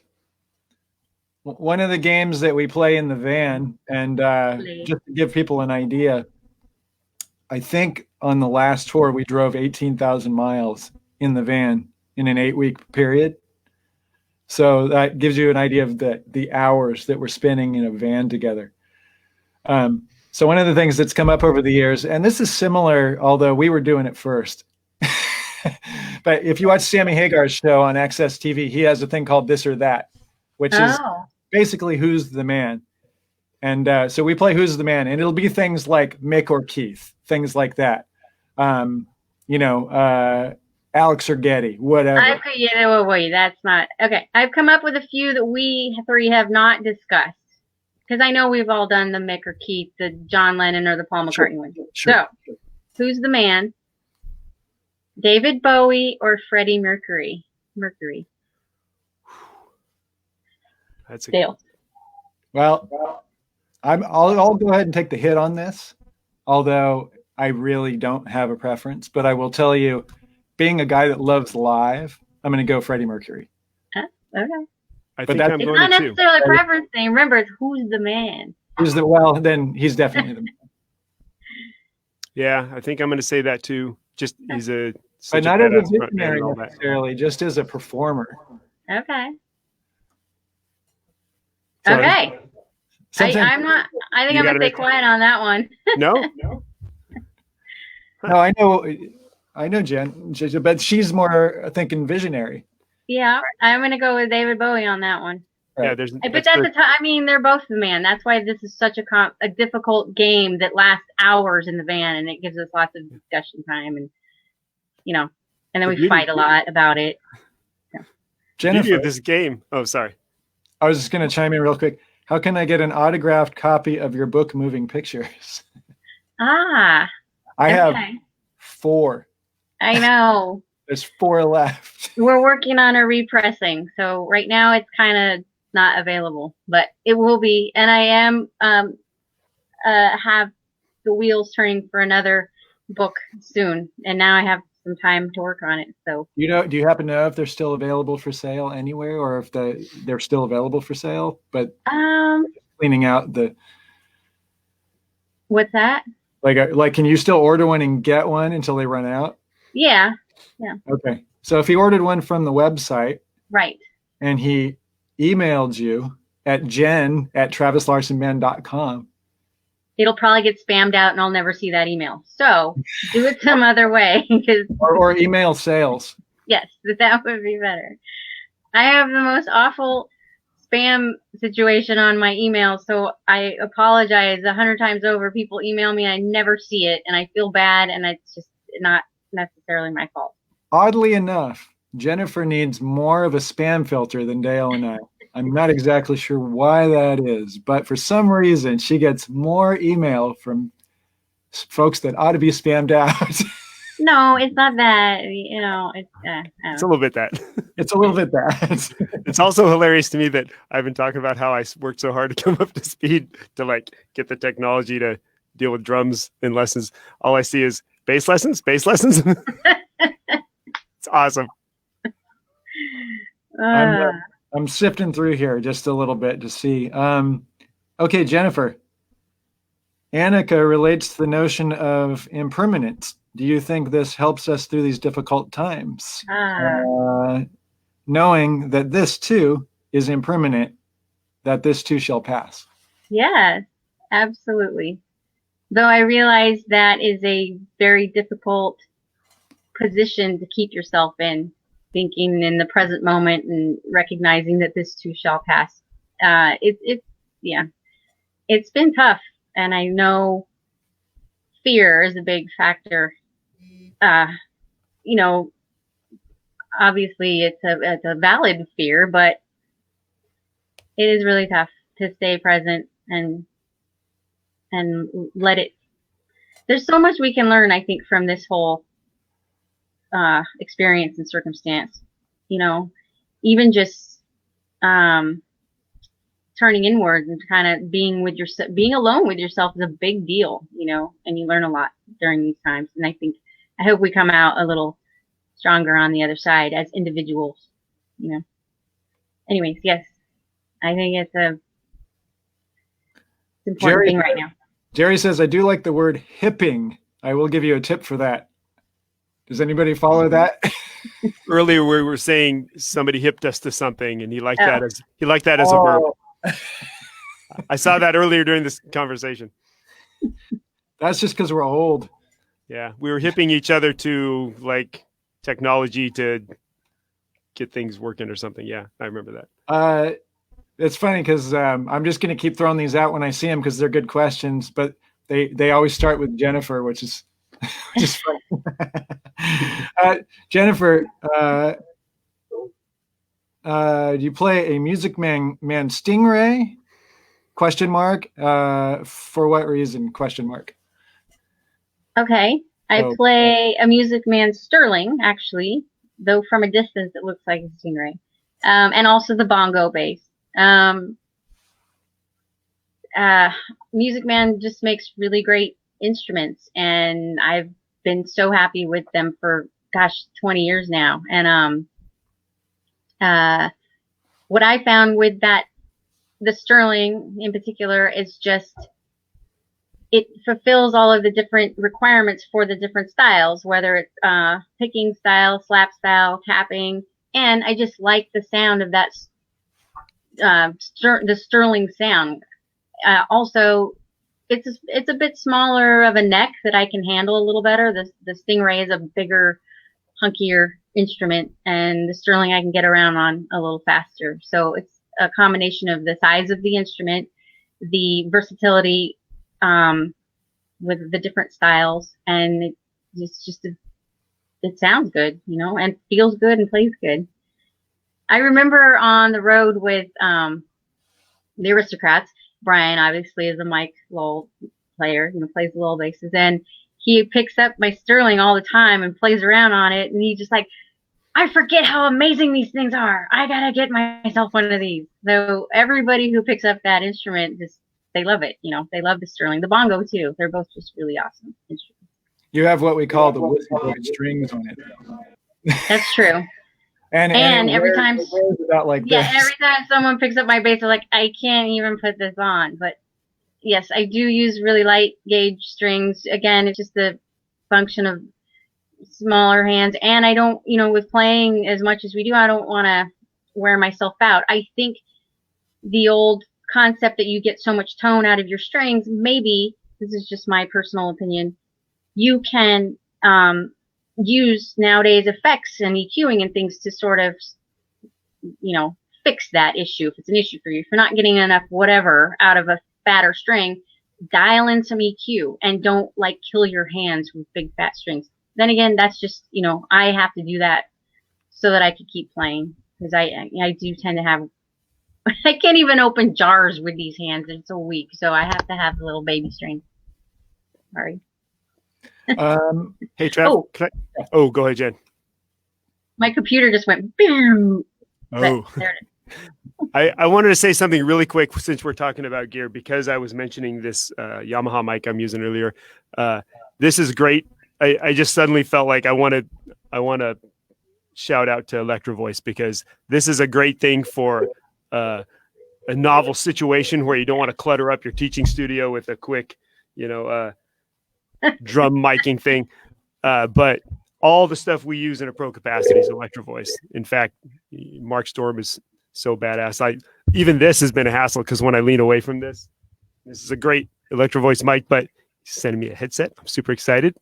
One of the games that we play in the van, and just to give people an idea, I think on the last tour we drove 18,000 miles in the van in an 8-week period. So that gives you an idea of the hours that we're spending in a van together. So one of the things that's come up over the years, and this is similar, although we were doing it first. But if you watch Sammy Hagar's show on Access TV, he has a thing called This or That, which is basically who's the man. And so we play Who's the Man, and it'll be things like Mick or Keith, things like that. Alex or Getty, whatever. That's not okay. I've come up with a few that we three have not discussed because I know we've all done the Mick or Keith, the John Lennon or the Paul McCartney one. Sure. So, who's the man? David Bowie or Freddie Mercury? That's a Dale. Well, I'll go ahead and take the hit on this, although I really don't have a preference. But I will tell you, being a guy that loves live, I'm going to go Freddie Mercury. Okay. I think I'm it's going not to necessarily a preference thing. Remember, it's who's the man. Then he's definitely the man. Yeah, I think I'm going to say that too. Just he's but not as a visionary necessarily, just as a performer. Okay. So okay. I'm not. I think I'm gonna stay quiet on that one. No. No, I know Jen, but she's more thinking visionary. Yeah, I'm gonna go with David Bowie on that one. Yeah, but I mean, they're both the man. That's why this is such a difficult game that lasts hours in the van, and it gives us lots of discussion time, and and then we fight a lot about it. So. Jennifer, beauty of this game. Oh, sorry. I was just gonna chime in real quick. How can I get an autographed copy of your book, Moving Pictures? I have 4. I know. There's 4 left. We're working on a repressing, so right now it's kind of not available, but it will be. And I am have the wheels turning for another book soon, and now I have some time to work on it. So do you happen to know if they're still available for sale anywhere, or if they're still available for sale? But cleaning out the. What's that? Like, can you still order one and get one until they run out? Yeah. Okay. So if he ordered one from the website, right, and he emailed you at jen@travislarsonband.com, it'll probably get spammed out, and I'll never see that email. So do it some other way, or email sales. Yes, that would be better. I have the most awful spam situation on my email, so I apologize 100 times over. People email me, and I never see it, and I feel bad, and it's just not necessarily my fault. Oddly enough, Jennifer needs more of a spam filter than Dale and I. I'm not exactly sure why that is, but for some reason, she gets more email from folks that ought to be spammed out. No, it's not that. It's a little bit that. It's a little bit that. It's also hilarious to me that I've been talking about how I worked so hard to come up to speed to get the technology to deal with drums in lessons. All I see is bass lessons. It's awesome. I'm sifting through here just a little bit to see. Okay, Jennifer. Annika relates to the notion of impermanence. Do you think this helps us through these difficult times? Knowing that this too is impermanent, that this too shall pass. Yes, absolutely. Though I realize that is a very difficult position to keep yourself in, thinking in the present moment and recognizing that this too shall pass. It's been tough, and I know fear is a big factor. obviously it's a valid fear, but it is really tough to stay present and let it. There's so much we can learn, I think, from this whole experience and circumstance. You know, even just turning inward and kind of being alone with yourself is a big deal, you know, and you learn a lot during these times. And I hope we come out a little stronger on the other side as individuals, you know. Anyways, yes, I think it's an important thing right now. Jerry says, I do like the word hipping. I will give you a tip for that. Does anybody follow that? Earlier we were saying somebody hipped us to something, and he liked that as a verb. I saw that earlier during this conversation. That's just because we're old. Yeah, we were hipping each other to like technology to get things working or something. Yeah, I remember that. It's funny because I'm just going to keep throwing these out when I see them because they're good questions, but they always start with Jennifer, which is funny. Jennifer, do you play a Music Man Stingray? Question mark. For what reason? Question mark. Okay. I play a Music Man Sterling, actually, though from a distance it looks like a Stingray. And also the bongo bass. Music Man just makes really great instruments, and I've been so happy with them for 20 years now. And what I found with the Sterling in particular is just it fulfills all of the different requirements for the different styles, whether it's picking style, slap style, tapping, and I just like the sound of that the Sterling sound. Also, it's a bit smaller of a neck that I can handle a little better. The Stingray is a bigger, hunkier instrument, and the Sterling I can get around on a little faster. So it's a combination of the size of the instrument, the versatility with the different styles, and it sounds good, you know, and feels good and plays good. I remember on the road with the Aristocrats, Brian obviously is a Mike Lowell player, you know, plays the Lowell basses, and he picks up my Sterling all the time and plays around on it, and he just like, I forget how amazing these things are. I gotta get myself one of these. So everybody who picks up that instrument they love it, you know. They love the Sterling, the bongo too. They're both just really awesome instruments. You have what we call the wooden strings on it. That's true. and every time, every time someone picks up my bass, they're like, I can't even put this on. But yes, I do use really light gauge strings. Again, it's just a function of smaller hands, and I don't, you know, with playing as much as we do, I don't want to wear myself out. I think the old concept that you get so much tone out of your strings, maybe, this is just my personal opinion, you can use nowadays effects and EQing and things to sort of, you know, fix that issue if it's an issue for you. If you're not getting enough whatever out of a fatter string, dial in some EQ and don't like kill your hands with big fat strings. Then again, that's just, you know, I have to do that so that I can keep playing, because I do tend to have I can't even open jars with these hands. It's so weak. So I have to have the little baby string. Sorry. Hey, Trev. Go ahead, Jen. My computer just went boom. Oh. There it is. I wanted to say something really quick since we're talking about gear, because I was mentioning this Yamaha mic I'm using earlier. This is great. I just suddenly felt like I want to shout out to Electro Voice, because this is a great thing for a novel situation where you don't want to clutter up your teaching studio with a quick, you know, drum miking thing. But all the stuff we use in a pro capacity is Electro Voice. In fact, Mark Storm is so badass. Even this has been a hassle, because when I lean away from this is a great Electro Voice mic, but he's sending me a headset. I'm super excited.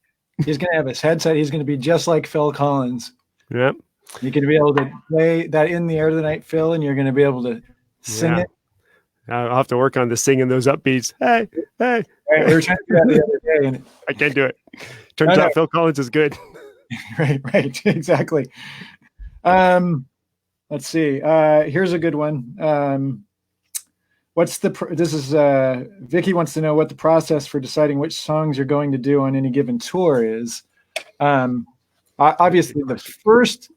He's going to have his headset. He's going to be just like Phil Collins. Yep. You're going to be able to play that In the Air Tonight, Phil, and you're going to be able to sing it. I'll have to work on the singing those upbeats. Hey. Right, we were trying to do that the other day. And I can't do it. Turns out Phil Collins is good. Right, exactly. Let's see. Here's a good one. This is Vicky wants to know what the process for deciding which songs you're going to do on any given tour is. Obviously, the first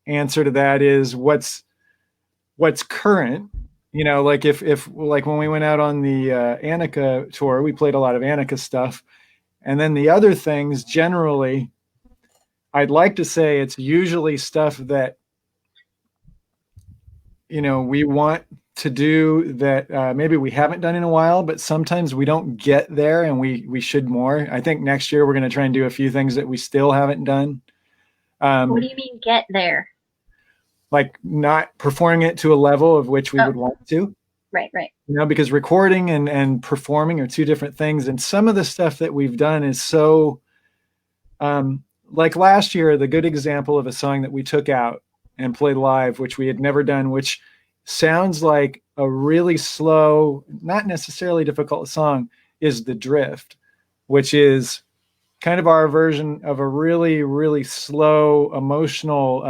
answer to that is what's current. You know, like if like when we went out on the Annika tour, we played a lot of Annika stuff, and then the other things generally, I'd like to say it's usually stuff that we want to do that maybe we haven't done in a while, but sometimes we don't get there and we should more. I think next year we're going to try and do a few things that we still haven't done. What do you mean get there? Like not performing it to a level of which we would want to. Right. Because recording and performing are two different things. And some of the stuff that we've done is so, like last year, the good example of a song that we took out and played live, which we had never done, which sounds like a really slow, not necessarily difficult song, is The Drift, which is kind of our version of a really, really slow, emotional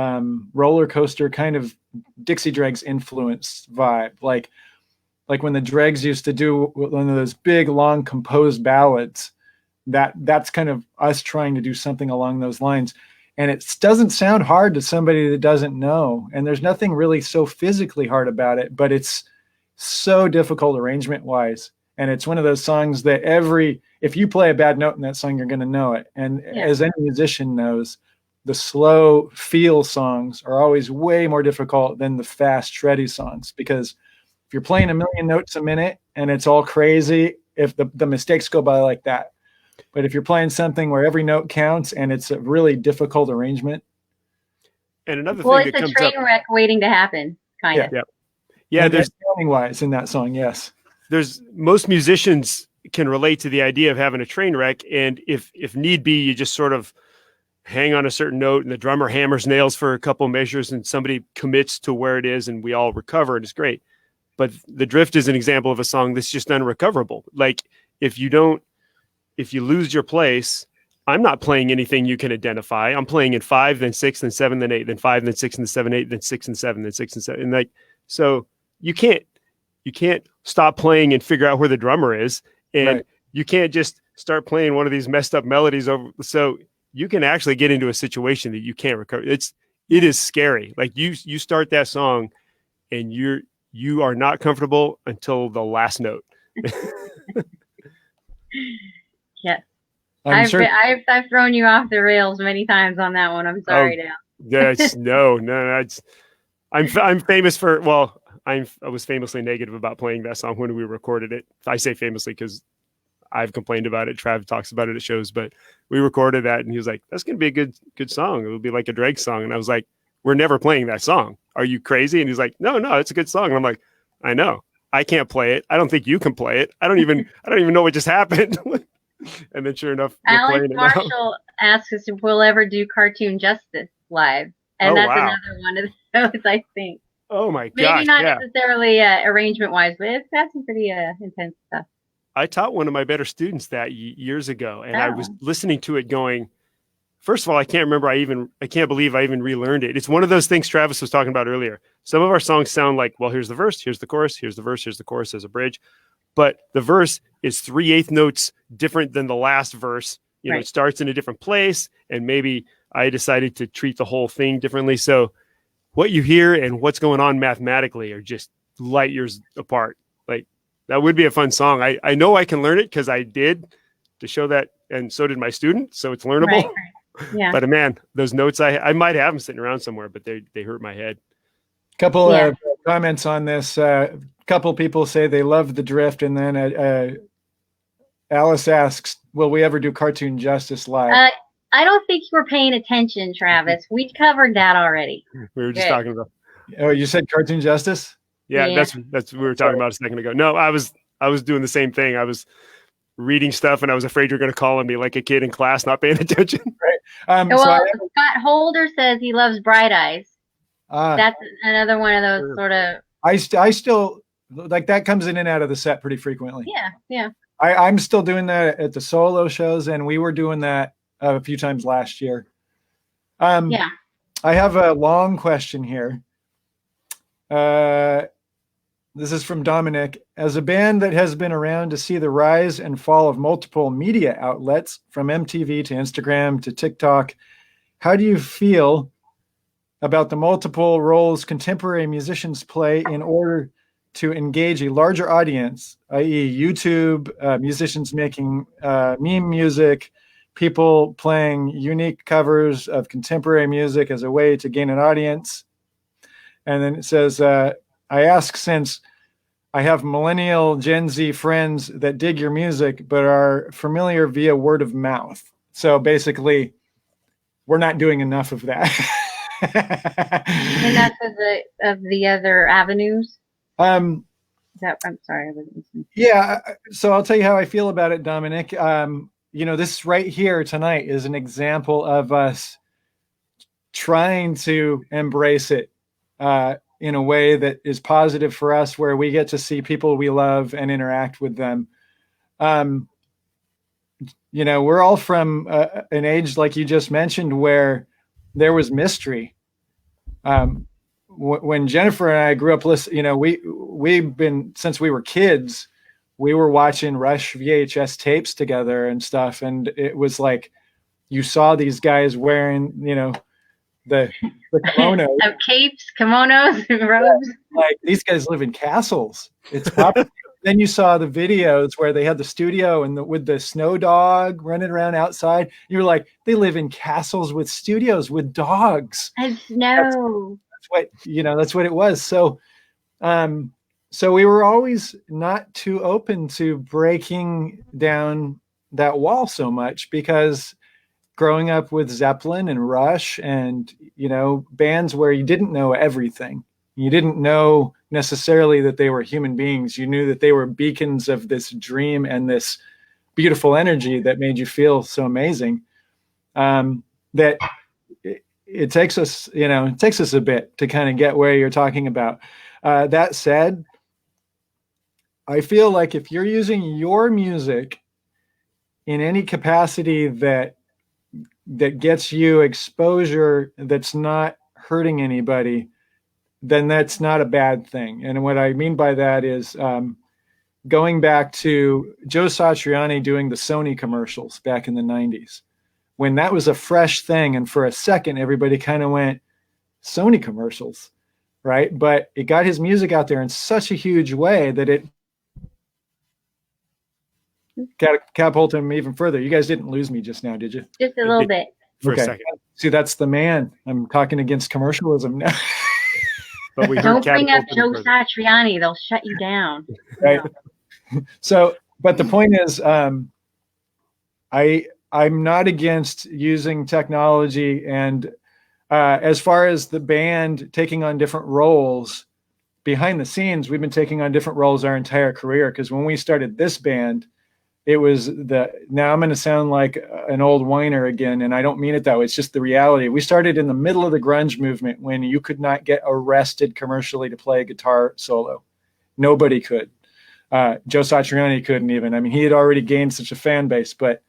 roller coaster kind of Dixie Dregs influenced vibe. Like when the Dregs used to do one of those big, long composed ballads, that's kind of us trying to do something along those lines. And it doesn't sound hard to somebody that doesn't know. And there's nothing really so physically hard about it, but it's so difficult arrangement wise. And it's one of those songs that if you play a bad note in that song, you're going to know it. And as any musician knows, the slow feel songs are always way more difficult than the fast shreddy songs, because if you're playing a million notes a minute and it's all crazy, if the mistakes go by like that. But if you're playing something where every note counts and it's a really difficult arrangement. And another thing that comes up. It's a train wreck waiting to happen, kind of. Yeah. There's sounding wise in that song. Yes. There's most musicians can relate to the idea of having a train wreck. And if need be, you just sort of hang on a certain note and the drummer hammers nails for a couple measures and somebody commits to where it is and we all recover and it's great. But The Drift is an example of a song that's just unrecoverable. Like if you lose your place, I'm not playing anything you can identify. I'm playing in 5, then 6, then 7, then 8, then 5, then 6, then 7, 8, then 6 and 7, then 6 and 7. And so you can't stop playing and figure out where the drummer is. And you can't just start playing one of these messed up melodies over. So you can actually get into a situation that you can't recover. It is scary. Like you start that song and you are not comfortable until the last note. Yes. I've thrown you off the rails many times on that one. I'm sorry now. Yes, no. I'm famous for, I was famously negative about playing that song when we recorded it. I say famously because I've complained about it. Trav talks about it at shows, but we recorded that and he was like, that's going to be a good song. It will be like a Drake song. And I was like, we're never playing that song. Are you crazy? And he's like, no, it's a good song. And I'm like, I know. I can't play it. I don't think you can play it. I don't even know what just happened. And then sure enough, Alex Marshall asks us if we'll ever do Cartoon Justice live. And that's another one of those, I think. Oh my gosh. Maybe not necessarily arrangement wise, but it's got some pretty intense stuff. I taught one of my better students that years ago, and I was listening to it going, first of all, I can't believe I even relearned it. It's one of those things Travis was talking about earlier. Some of our songs sound like, well, here's the verse, here's the chorus, here's the verse, here's the chorus, there's a bridge. But the verse is 3/8 notes different than the last verse. It starts in a different place, and maybe I decided to treat the whole thing differently. So what you hear and what's going on mathematically are just light years apart. Like that would be a fun song. I know I can learn it because I did to show that, and so did my student. So it's learnable. Right. Yeah. But man, those notes I might have them sitting around somewhere, but they hurt my head. Couple of comments on this. Couple people say they love The Drift, and then Alice asks, "Will we ever do Cartoon Justice live?" I don't think you were paying attention, Travis. We covered that already. We were just talking about. Oh, you said Cartoon Justice? Yeah, that's what we were talking about a second ago. No, I was doing the same thing. I was reading stuff, and I was afraid you're going to call on me like a kid in class, not paying attention. Right. Scott Holder says he loves Bright Eyes. That's another one of those sort of. I still like that comes in and out of the set pretty frequently. Yeah. I'm still doing that at the solo shows, and we were doing that a few times last year. I have a long question here. This is from Dominic. As a band that has been around to see the rise and fall of multiple media outlets, from MTV to Instagram to TikTok, how do you feel about the multiple roles contemporary musicians play in order to engage a larger audience, i.e. YouTube, musicians making meme music, people playing unique covers of contemporary music as a way to gain an audience? And then it says, I ask since I have millennial Gen Z friends that dig your music, but are familiar via word of mouth. So basically, we're not doing enough of that. And that's of the other avenues. I'm sorry, I wasn't listening. Yeah. So I'll tell you how I feel about it, Dominic. This right here tonight is an example of us trying to embrace it in a way that is positive for us, where we get to see people we love and interact with them. We're all from an age, like you just mentioned, where there was mystery. When Jennifer and I grew up, we've been, since we were kids, we were watching Rush VHS tapes together and stuff. And it was like, you saw these guys wearing, the kimonos. Capes, kimonos, robes. Like, these guys live in castles. It's popular. Then you saw the videos where they had the studio and with the snow dog running around outside. You were like, they live in castles with studios with dogs. And snow. That's what it was. So we were always not too open to breaking down that wall so much, because growing up with Zeppelin and Rush and, bands where you didn't know everything, you didn't know necessarily that they were human beings. You knew that they were beacons of this dream and this beautiful energy that made you feel so amazing. That it takes us a bit to kind of get where you're talking about. That said, I feel like if you're using your music in any capacity that gets you exposure that's not hurting anybody, then that's not a bad thing. And what I mean by that is going back to Joe Satriani doing the Sony commercials back in the 90s, when that was a fresh thing. And for a second, everybody kind of went, Sony commercials, right? But it got his music out there in such a huge way that it catapulted him even further. You guys didn't lose me just now, did you? Just a little bit. For a second. See, that's the man. I'm talking against commercialism now. But we don't bring up Joe Satriani; they'll shut you down. Right. So, but the point is, I'm not against using technology, and as far as the band taking on different roles behind the scenes, we've been taking on different roles our entire career. Because when we started this band, it was now I'm going to sound like an old whiner again, and I don't mean it that way. It's just the reality. We started in the middle of the grunge movement, when you could not get arrested commercially to play a guitar solo. Nobody could. Joe Satriani couldn't even. I mean, he had already gained such a fan base, but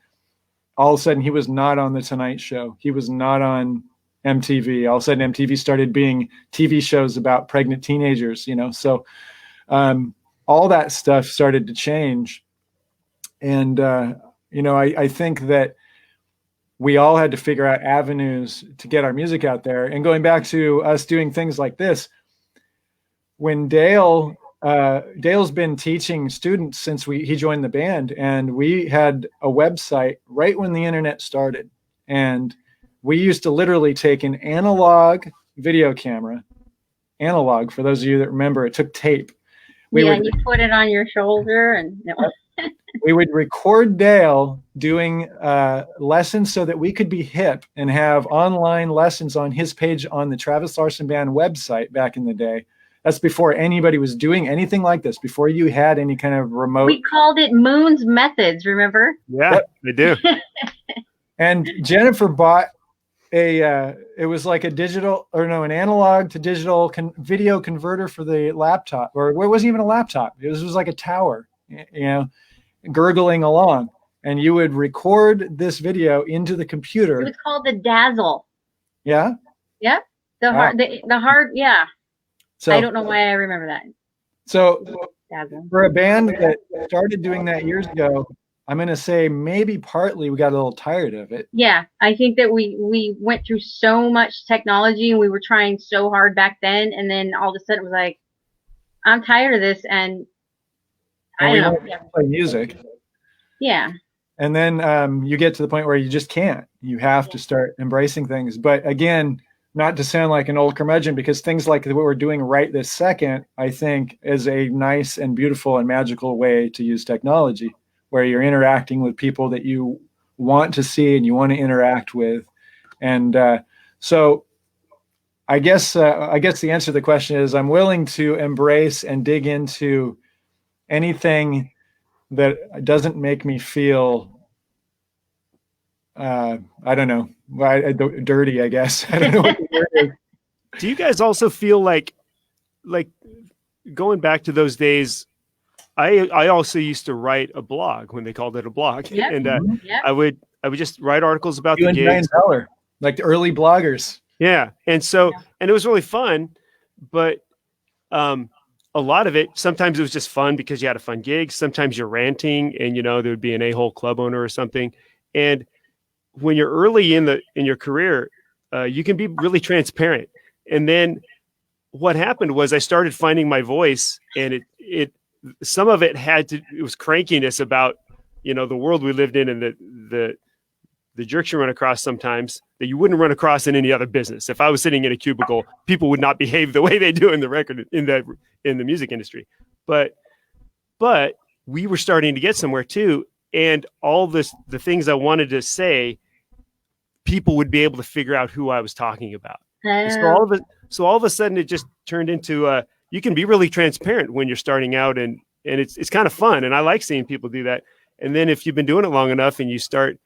all of a sudden he was not on The Tonight Show. He was not on MTV. All of a sudden MTV started being TV shows about pregnant teenagers, So all that stuff started to change. And, I think that we all had to figure out avenues to get our music out there. And going back to us doing things like this, when Dale's been teaching students since he joined the band, and we had a website right when the internet started. And we used to literally take an analog video camera, analog, for those of you that remember, it took tape. And you put it on your shoulder and we would record Dale doing lessons so that we could be hip and have online lessons on his page on the Travis Larson Band website back in the day. That's before anybody was doing anything like this, before you had any kind of remote. We called it Moon's Methods, remember? Yeah, they do. And Jennifer bought it was like an analog to digital video converter for the laptop, or it wasn't even a laptop. It was like a tower, gurgling along, and you would record this video into the computer. It was called the Dazzle. Yeah. Yep. Wow. The hard, yeah. So I don't know why I remember that. So Dazzle. for a band that started doing that years ago, I'm going to say maybe partly we got a little tired of it. Yeah, I think that we went through so much technology and we were trying so hard back then, and then all of a sudden it was like, I'm tired of this, and I we don't want know. to play music. Yeah. And then you get to the point where you just can't. You have to start embracing things. But again, not to sound like an old curmudgeon, because things like what we're doing right this second, I think, is a nice and beautiful and magical way to use technology, where you're interacting with people that you want to see and you want to interact with. And so I guess the answer to the question is I'm willing to embrace and dig into anything that doesn't make me feel I don't know, dirty, I guess. I don't know what the word is. Do you guys also feel like going back to those days? I also used to write a blog when they called it a blog, Yep. and Yep. I would just write articles about You the and gigs. Brian Zeller, like the early bloggers. Yeah, and so and it was really fun, but a lot of it, sometimes it was just fun because you had a fun gig. Sometimes you're ranting, and there would be an a-hole club owner or something. And when you're early in your career, you can be really transparent. And then what happened was I started finding my voice, and it some of it it was crankiness about the world we lived in, and the jerks you run across sometimes that you wouldn't run across in any other business. If I was sitting in a cubicle, people would not behave the way they do in the music industry. But we were starting to get somewhere too, and all the things I wanted to say, people would be able to figure out who I was talking about. So all of a sudden, it just turned into you can be really transparent when you're starting out, and it's kind of fun, and I like seeing people do that. And then if you've been doing it long enough, and you start,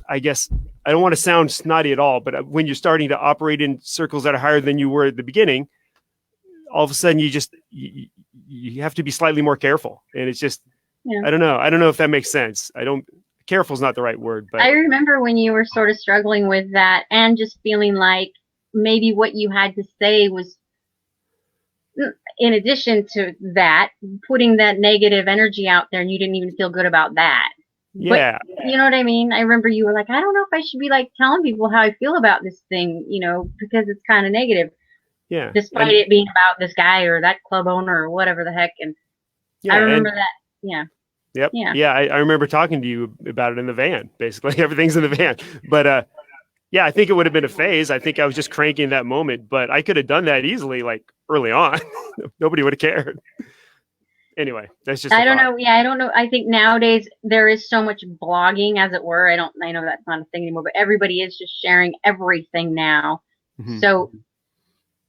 I guess I don't want to sound snotty at all, but when you're starting to operate in circles that are higher than you were at the beginning, all of a sudden you have to be slightly more careful, and it's just I don't know if that makes sense. Careful is not the right word, but I remember when you were sort of struggling with that and just feeling like maybe what you had to say was, in addition to that, putting that negative energy out there, and you didn't even feel good about that. Yeah. But, you know what I mean? I remember you were like, I don't know if I should be like telling people how I feel about this thing, because it's kind of negative. Yeah. Despite it being about this guy or that club owner or whatever the heck. And I remember that. Yeah. Yep. Yeah. I remember talking to you about it in the van. Basically, everything's in the van. But yeah, I think it would have been a phase. I think I was just cranky in that moment, but I could have done that easily, like early on. Nobody would have cared. Anyway, that's just. I don't know. Yeah, I don't know. I think nowadays there is so much blogging, as it were. I know that's not a thing anymore, but everybody is just sharing everything now. Mm-hmm. So,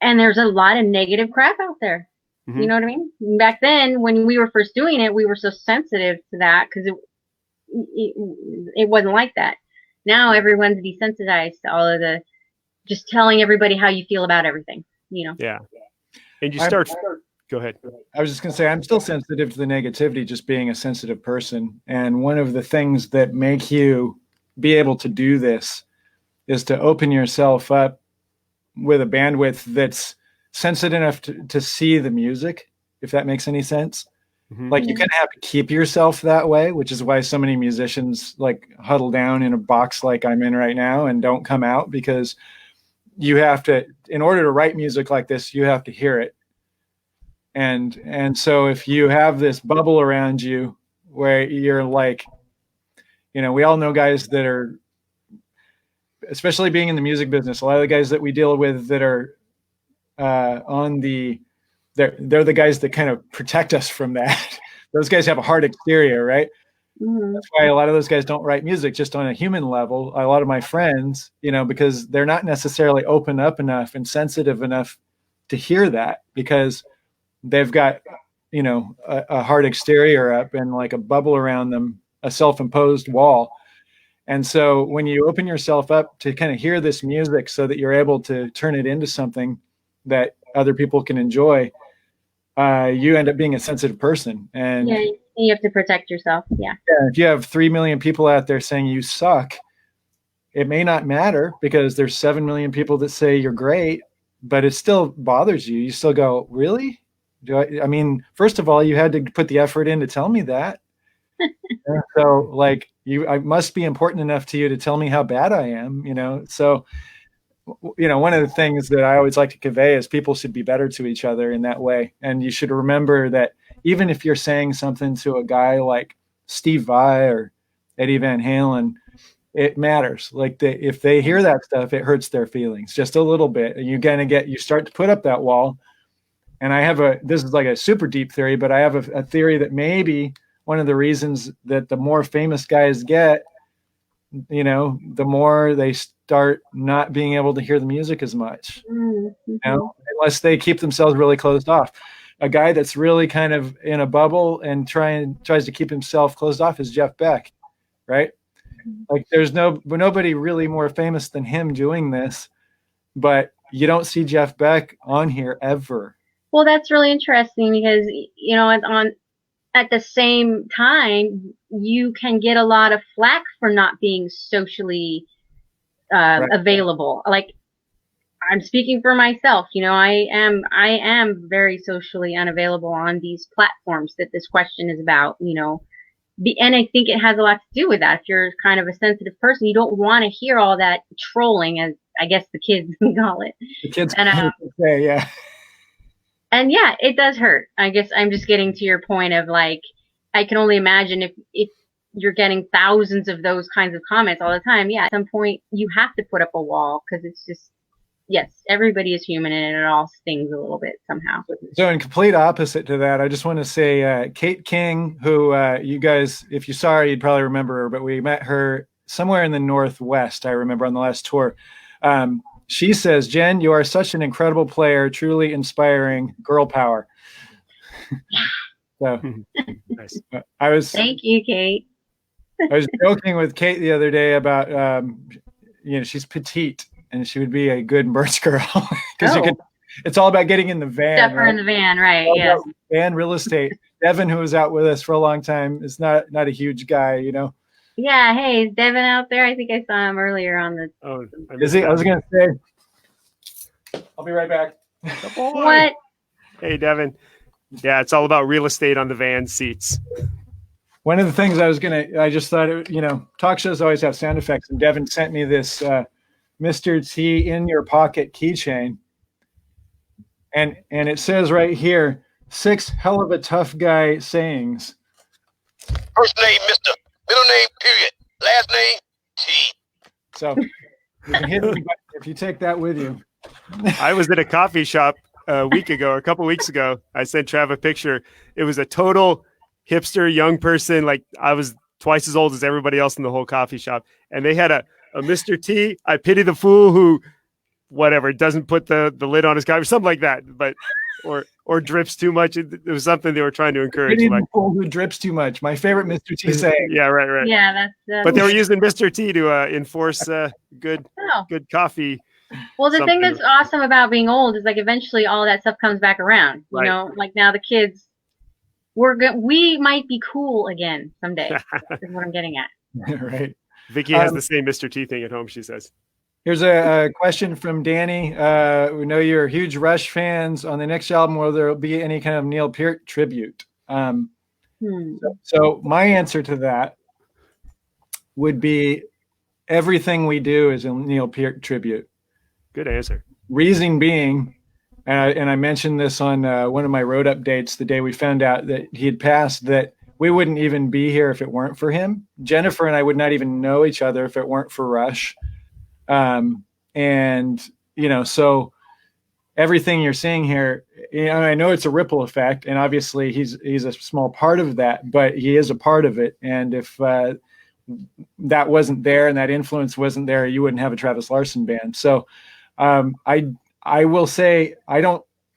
and there's a lot of negative crap out there. Mm-hmm. You know what I mean? Back then, when we were first doing it, we were so sensitive to that because it wasn't like that. Now everyone's desensitized to all of the just telling everybody how you feel about everything. Yeah. And you start. Go ahead. I was just going to say, I'm still sensitive to the negativity, just being a sensitive person. And one of the things that make you be able to do this is to open yourself up with a bandwidth that's sensitive enough to see the music, if that makes any sense. Mm-hmm. Like you kind of have to keep yourself that way, which is why so many musicians like huddle down in a box like I'm in right now and don't come out, because you have to, in order to write music like this, you have to hear it. And so if you have this bubble around you where you're like, we all know guys that are, especially being in the music business, a lot of the guys that we deal with that are they're the guys that kind of protect us from that. Those guys have a hard exterior, right? Mm-hmm. That's why a lot of those guys don't write music just on a human level. A lot of my friends, because they're not necessarily open up enough and sensitive enough to hear that, because they've got, a hard exterior up and like a bubble around them, a self-imposed wall. And so when you open yourself up to kind of hear this music so that you're able to turn it into something that other people can enjoy, you end up being a sensitive person. And yeah, you have to protect yourself. Yeah. If you have 3 million people out there saying you suck, it may not matter because there's 7 million people that say you're great, but it still bothers you. You still go, really? I mean, first of all, you had to put the effort in to tell me that. So like I must be important enough to you to tell me how bad I am, So, one of the things that I always like to convey is people should be better to each other in that way. And you should remember that even if you're saying something to a guy like Steve Vai or Eddie Van Halen, it matters. Like if they hear that stuff, it hurts their feelings just a little bit. And you start to put up that wall. And this is like a super deep theory, but I have a theory that maybe one of the reasons that the more famous guys get, the more they start not being able to hear the music as much, unless they keep themselves really closed off. A guy that's really kind of in a bubble and tries to keep himself closed off is Jeff Beck, right? Like there's nobody really more famous than him doing this, but you don't see Jeff Beck on here ever. Well, that's really interesting because, at the same time, you can get a lot of flack for not being socially right. available. Like, I'm speaking for myself. I am very socially unavailable on these platforms that this question is about. And I think it has a lot to do with that. If you're kind of a sensitive person, you don't want to hear all that trolling, as I guess the kids call it. The kids say, yeah. And yeah, it does hurt. I guess I'm just getting to your point of like, I can only imagine if you're getting thousands of those kinds of comments all the time. Yeah, at some point you have to put up a wall because it's just, yes, everybody is human and it all stings a little bit somehow. So in complete opposite to that, I just want to say Kate King, who you guys, if you saw her, you'd probably remember her, but we met her somewhere in the Northwest, I remember, on the last tour. She says, Jen, you are such an incredible player, truly inspiring, girl power. So nice. Thank you, Kate. I was joking with Kate the other day about, she's petite and she would be a good merch girl because it's all about getting in the van. Step her in the van, right? Yeah. Van real estate. Devin, who was out with us for a long time, is not a huge guy, Yeah, hey, is Devin out there? I think I saw him earlier on the. Oh, is he? I was gonna say. I'll be right back. What? Hey, Devin. Yeah, it's all about real estate on the van seats. One of the things I just thought, talk shows always have sound effects, and Devin sent me this Mr. T in your pocket keychain, and it says right here 6 hell of a tough guy sayings. First name Mr. Middle name period. Last name T. So you can hit me if you take that with you. I was at a coffee shop a couple weeks ago. I sent Trav a picture. It was a total hipster young person. Like I was twice as old as everybody else in the whole coffee shop. And they had a Mr. T. I pity the fool who, whatever, doesn't put the lid on his coffee, something like that. But or drips too much. It was something they were trying to encourage. Like, the fool who drips too much. My favorite Mr. T saying. Yeah, right. Yeah, that's. But they were using Mr. T to enforce good coffee. Well, the thing that's awesome about being old is like eventually all that stuff comes back around. You know, like now the kids, we might be cool again someday. Is what I'm getting at. Right. Vicky has the same Mr. T thing at home, she says. Here's a question from Danny. We know you're huge Rush fans. On the next album, will there be any kind of Neil Peart tribute? So my answer to that would be everything we do is a Neil Peart tribute. Good answer. Reason being, and I mentioned this on one of my road updates the day we found out that he had passed, that we wouldn't even be here if it weren't for him. Jennifer and I would not even know each other if it weren't for Rush. So everything you're seeing here, I know it's a ripple effect, and obviously he's a small part of that, but he is a part of it. And if that wasn't there and that influence wasn't there, you wouldn't have a Travis Larson band. So I will say I'm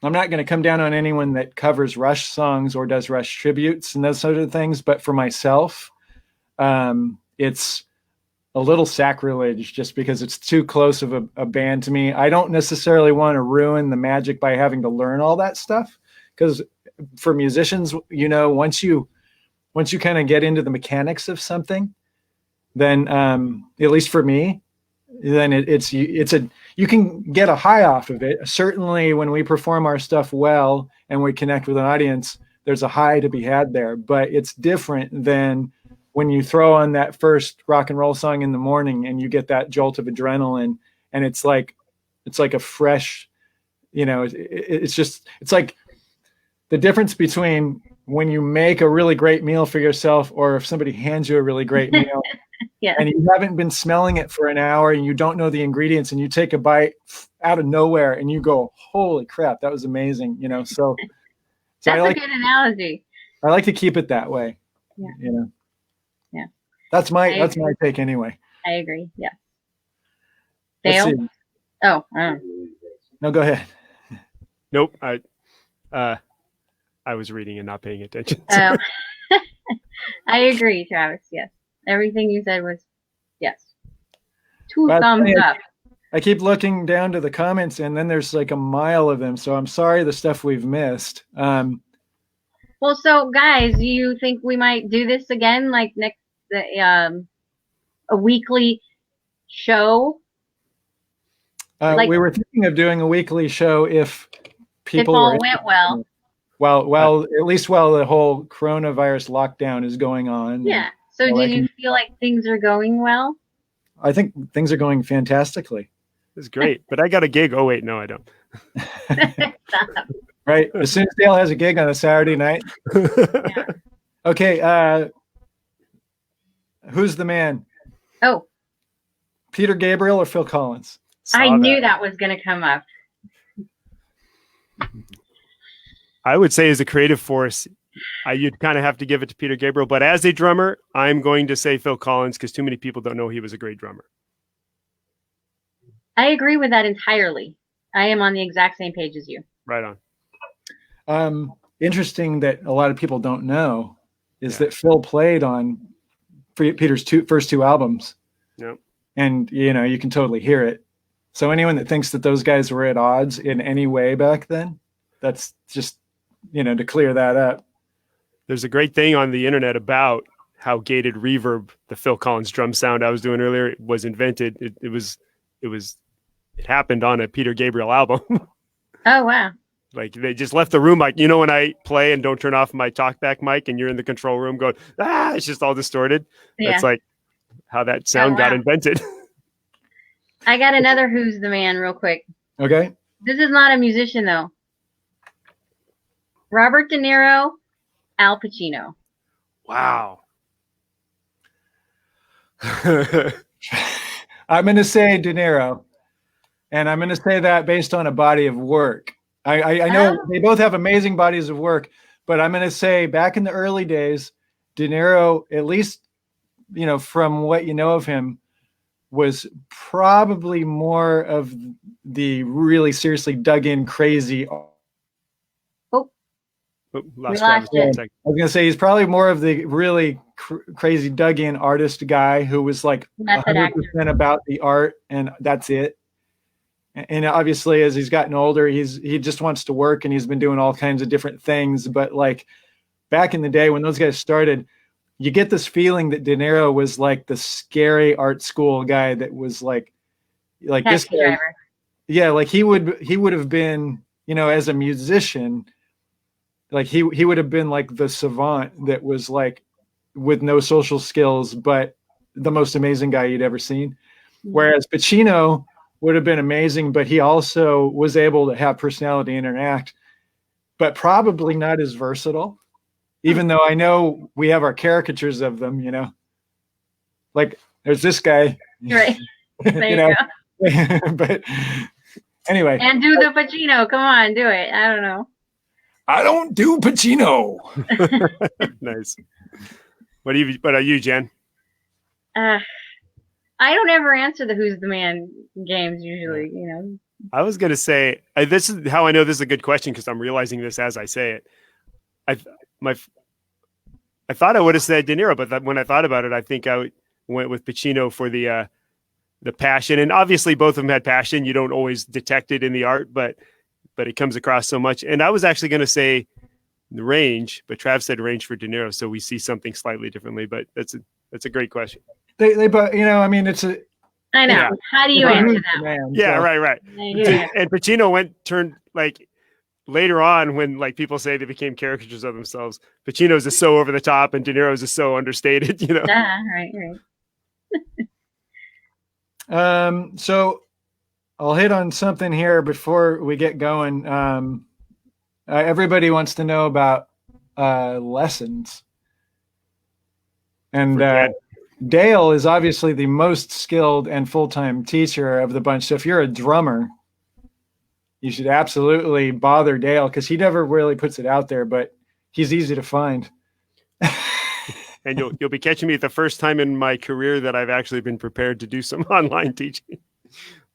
not going to come down on anyone that covers Rush songs or does Rush tributes and those sort of things. But for myself, it's a little sacrilege just because it's too close of a band to me. I don't necessarily want to ruin the magic by having to learn all that stuff, because for musicians, once you kind of get into the mechanics of something, then at least for me, then you can get a high off of it. Certainly when we perform our stuff well and we connect with an audience, there's a high to be had there, but it's different than when you throw on that first rock and roll song in the morning and you get that jolt of adrenaline, and it's like a fresh, it's like the difference between when you make a really great meal for yourself or if somebody hands you a really great meal. Yeah. And you haven't been smelling it for an hour and you don't know the ingredients and you take a bite out of nowhere and you go, holy crap, that was amazing. So that's a good analogy. I like to keep it that way. Yeah. Yeah. That's my take anyway. I agree. Yeah. Let's Dale? Oh, no, go ahead. Nope. I was reading and not paying attention. I agree, Travis. Yes. Everything you said was yes. Two thumbs up. I keep looking down to the comments and then there's like a mile of them. So I'm sorry the stuff we've missed. Well, so guys, do you think we might do this again, like a weekly show? We were thinking of doing a weekly show if people went well. Well, at least while the whole coronavirus lockdown is going on. Yeah. So do you feel like things are going well? I think things are going fantastically. It's great, but I got a gig. Oh wait, no, I don't. Right. As soon as Dale has a gig on a Saturday night. Yeah. Okay. Who's the man? Oh. Peter Gabriel or Phil Collins? I knew that was going to come up. I would say as a creative force, you'd kind of have to give it to Peter Gabriel. But as a drummer, I'm going to say Phil Collins because too many people don't know he was a great drummer. I agree with that entirely. I am on the exact same page as you. Right on. Interesting that a lot of people don't know is that Phil played on Peter's first two albums. Yep. And, you can totally hear it. So anyone that thinks that those guys were at odds in any way back then, that's just, to clear that up. There's a great thing on the internet about how gated reverb, the Phil Collins drum sound I was doing earlier, was invented. It happened on a Peter Gabriel album. Oh, wow. Like they just left the room. Like, when I play and don't turn off my talkback mic and you're in the control room going, it's just all distorted. Yeah. That's like how that sound got invented. I got another Who's the Man real quick. Okay. This is not a musician though. Robert De Niro, Al Pacino. Wow. I'm going to say De Niro. And I'm going to say that based on a body of work. I know they both have amazing bodies of work, but I'm going to say back in the early days, De Niro, at least, from what you know of him, was probably more of the really seriously dug in crazy. I was going to say he's probably more of the really crazy dug in artist guy who was like 100% about the art and that's it. And obviously, as he's gotten older, he just wants to work and he's been doing all kinds of different things. But like back in the day when those guys started, you get this feeling that De Niro was like the scary art school guy that was like this guy. Driver. Yeah, like he would have been, as a musician, like he would have been like the savant that was like with no social skills, but the most amazing guy you'd ever seen. Mm-hmm. Whereas Pacino would have been amazing, but he also was able to have personality and interact, but probably not as versatile, even though I know we have our caricatures of them, like there's this guy. Right. There you go. But anyway. And do the Pacino. Come on, do it. I don't know. I don't do Pacino. Nice. What are you, Jen? I don't ever answer the Who's the Man games usually, I was going to say, this is how I know this is a good question because I'm realizing this as I say it. I thought I would have said De Niro, but when I thought about it, I think I went with Pacino for the passion. And obviously both of them had passion. You don't always detect it in the art, but it comes across so much. And I was actually going to say the range, but Trav said range for De Niro. So we see something slightly differently, but that's a great question. They but I mean, it's I know. Yeah. How do you answer that one? Man, Yeah, so- right. Yeah. And Pacino turned like later on when like people say they became caricatures of themselves. Pacino's is so over the top and De Niro's is so understated, you know. Right. So I'll hit on something here before we get going. Everybody wants to know about lessons. And Dale is obviously the most skilled and full-time teacher of the bunch. So if you're a drummer, you should absolutely bother Dale because he never really puts it out there, but he's easy to find. And you'll be catching me the first time in my career that I've actually been prepared to do some online teaching.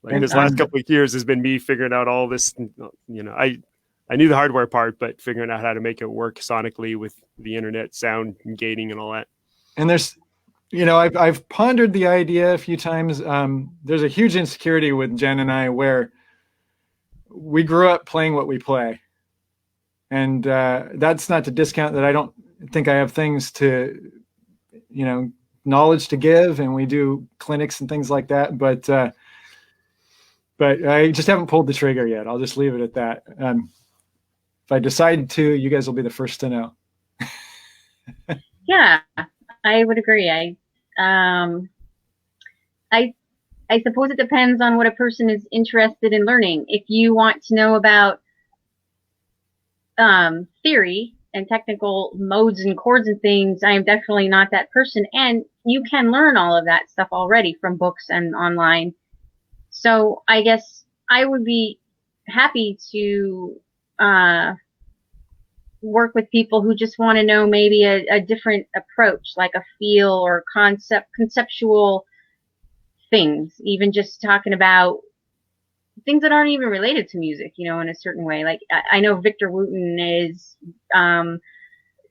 Like this last couple of years has been me figuring out all this. You know, I knew the hardware part, but figuring out how to make it work sonically with the internet, sound and gating and all that. And there's, you know, I've pondered the idea a few times. There's a huge insecurity with Jen and I where we grew up playing what we play. And that's not to discount that I don't think I have things to, you know, knowledge to give, and we do clinics and things like that. But I just haven't pulled the trigger yet. I'll just leave it at that. If I decide to, you guys will be the first to know. Yeah, I would agree. I suppose it depends on what a person is interested in learning. If you want to know about theory and technical modes and chords and things, I am definitely not that person. And you can learn all of that stuff already from books and online. So I guess I would be happy to work with people who just want to know maybe a different approach, like a feel or conceptual things, even just talking about things that aren't even related to music, you know, in a certain way. Like I know Victor Wooten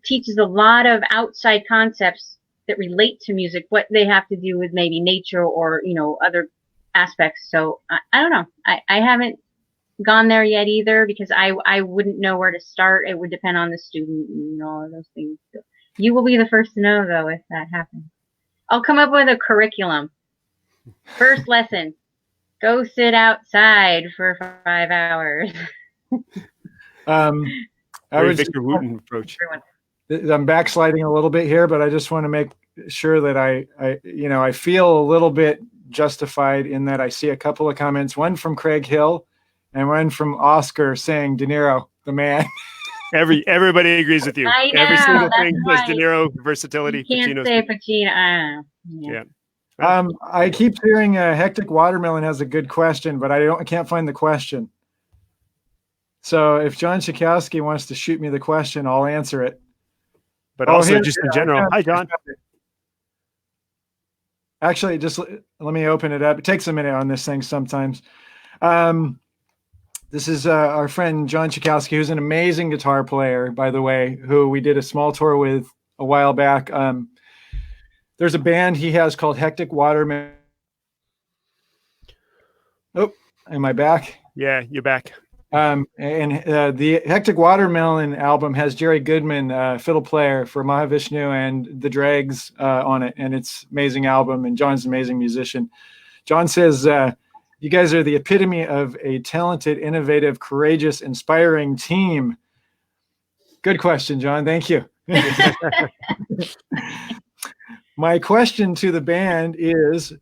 teaches a lot of outside concepts that relate to music, what they have to do with maybe nature or, you know, other aspects. So I don't know. I haven't gone there yet either because I wouldn't know where to start. It would depend on the student and all of those things. So you will be the first to know though if that happens. I'll come up with a curriculum. First lesson, go sit outside for 5 hours. I was Victor Wooten approach. I'm backsliding a little bit here, but I just want to make sure that I feel a little bit justified in that I see a couple of comments, one from Craig Hill and one from Oscar saying De Niro, the man. Everybody agrees with you. I know, Every single that's thing says right. De Niro versatility. You can't Pacino's say Pacino. yeah. I keep hearing Hectic Watermelon has a good question, but I can't find the question. So if John Chakowski wants to shoot me the question, I'll answer it. But also just in general. Hi, John. Actually, just let me open it up. It takes a minute on this thing sometimes. This is our friend John Chakowski, who's an amazing guitar player, by the way, who we did a small tour with a while back. There's a band he has called Hectic Watermelon. Oh, am I back? Yeah, you're back. And the Hectic Watermelon album has Jerry Goodman, fiddle player for Mahavishnu and the Dregs on it. And it's an amazing album. And John's an amazing musician. John says, you guys are the epitome of a talented, innovative, courageous, inspiring team. Good question, John. Thank you. My question to the band is,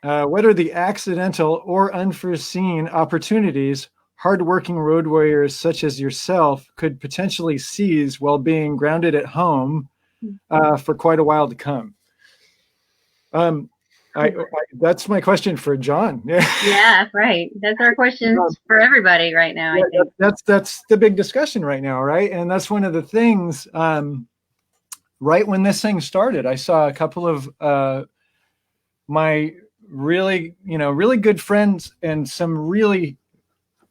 what are the accidental or unforeseen opportunities hardworking road warriors such as yourself could potentially seize while being grounded at home for quite a while to come? That's my question for John. Yeah, right. That's our questions for everybody right now, I think. That's the big discussion right now, right? And that's one of the things. Right when this thing started, I saw a couple of my really good friends and some really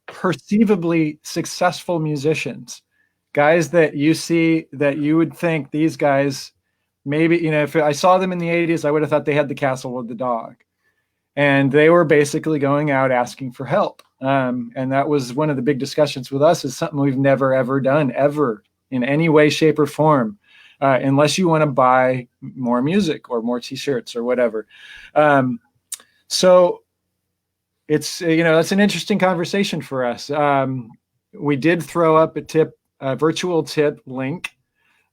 perceivably successful musicians, guys that you see that you would think these guys, maybe, if I saw them in the 80s, I would have thought they had the castle with the dog. And they were basically going out asking for help. And that was one of the big discussions with us, is something we've never, ever done, ever, in any way, shape, or form. Unless you want to buy more music or more t-shirts or whatever. So it's, that's an interesting conversation for us. We did throw up a virtual tip link,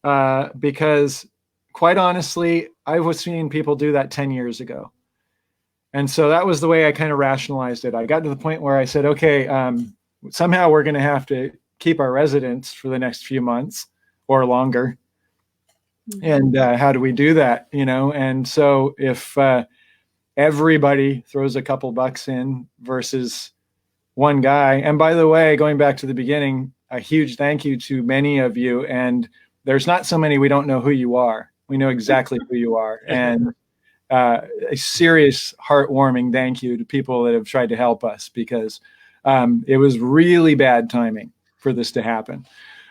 because quite honestly, I was seeing people do that 10 years ago. And so that was the way I kind of rationalized it. I got to the point where I said, okay, somehow we're going to have to keep our residents for the next few months or longer. And how do we do that? And so if everybody throws a couple bucks in versus one guy, and by the way, going back to the beginning, a huge thank you to many of you. And there's not so many we don't know who you are. We know exactly who you are. And a serious heartwarming thank you to people that have tried to help us, because it was really bad timing for this to happen.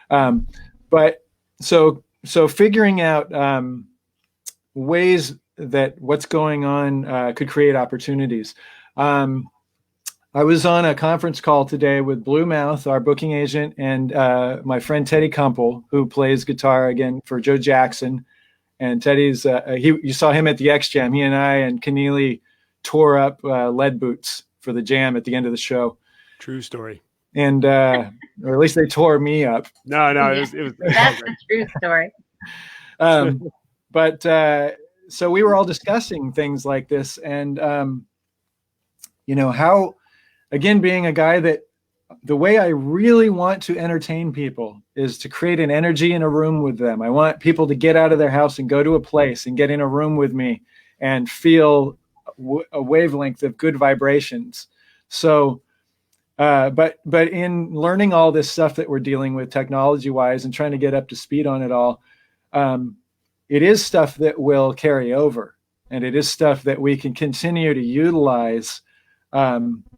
But so figuring out ways that what's going on could create opportunities. I was on a conference call today with Blue Mouth, our booking agent, and my friend Teddy Kumpel, who plays guitar again for Joe Jackson. And Teddy's, you saw him at the X Jam. He and I and Keneally tore up lead boots for the jam at the end of the show. True story. And or at least they tore me up. No, it was that's the true story. But so we were all discussing things like this, and how, again, being a guy that the way I really want to entertain people is to create an energy in a room with them. I want people to get out of their house and go to a place and get in a room with me and feel a wavelength of good vibrations. So, but in learning all this stuff that we're dealing with technology wise and trying to get up to speed on it all, it is stuff that will carry over, and it is stuff that we can continue to utilize.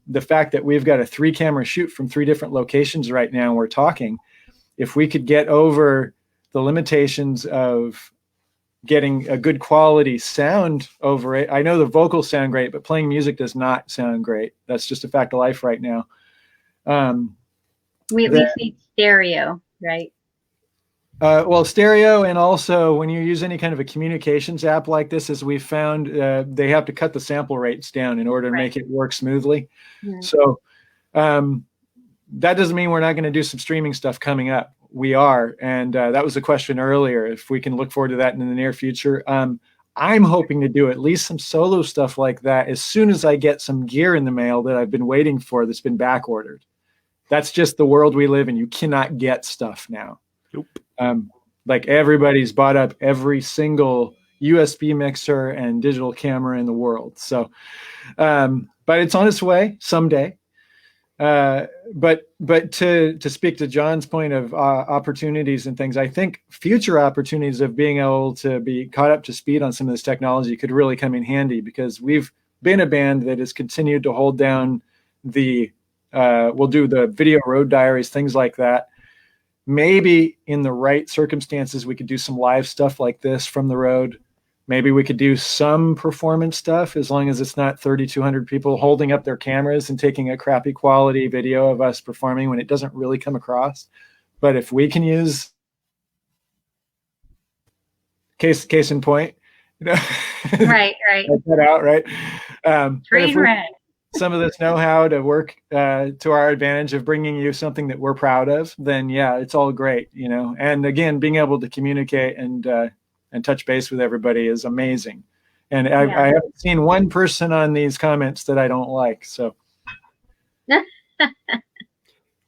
The fact that we've got a 3-camera shoot from 3 different locations right now, and we're talking, if we could get over the limitations of getting a good quality sound over it. I know the vocals sound great, but playing music does not sound great. That's just a fact of life right now. We at least need stereo, right? Well, stereo, and also when you use any kind of a communications app like this, as we found, they have to cut the sample rates down in order to make it work smoothly. Mm-hmm. So that doesn't mean we're not going to do some streaming stuff coming up. We are, and that was a question earlier, if we can look forward to that in the near future. I'm hoping to do at least some solo stuff like that as soon as I get some gear in the mail that I've been waiting for that's been back ordered. That's just the world we live in. You cannot get stuff now. Nope. Like everybody's bought up every single USB mixer and digital camera in the world. So, but it's on its way someday. But to speak to John's point of opportunities and things, I think future opportunities of being able to be caught up to speed on some of this technology could really come in handy, because we've been a band that has continued to hold down we'll do the video road diaries, things like that. Maybe in the right circumstances, we could do some live stuff like this from the road. Maybe we could do some performance stuff, as long as it's not 3,200 people holding up their cameras and taking a crappy quality video of us performing when it doesn't really come across. But if we can use case in point, right. That out, right? Train wreck. Some of this know-how to work to our advantage of bringing you something that we're proud of, then yeah, it's all great, And again, being able to communicate and touch base with everybody is amazing. And I haven't seen one person on these comments that I don't like. So, do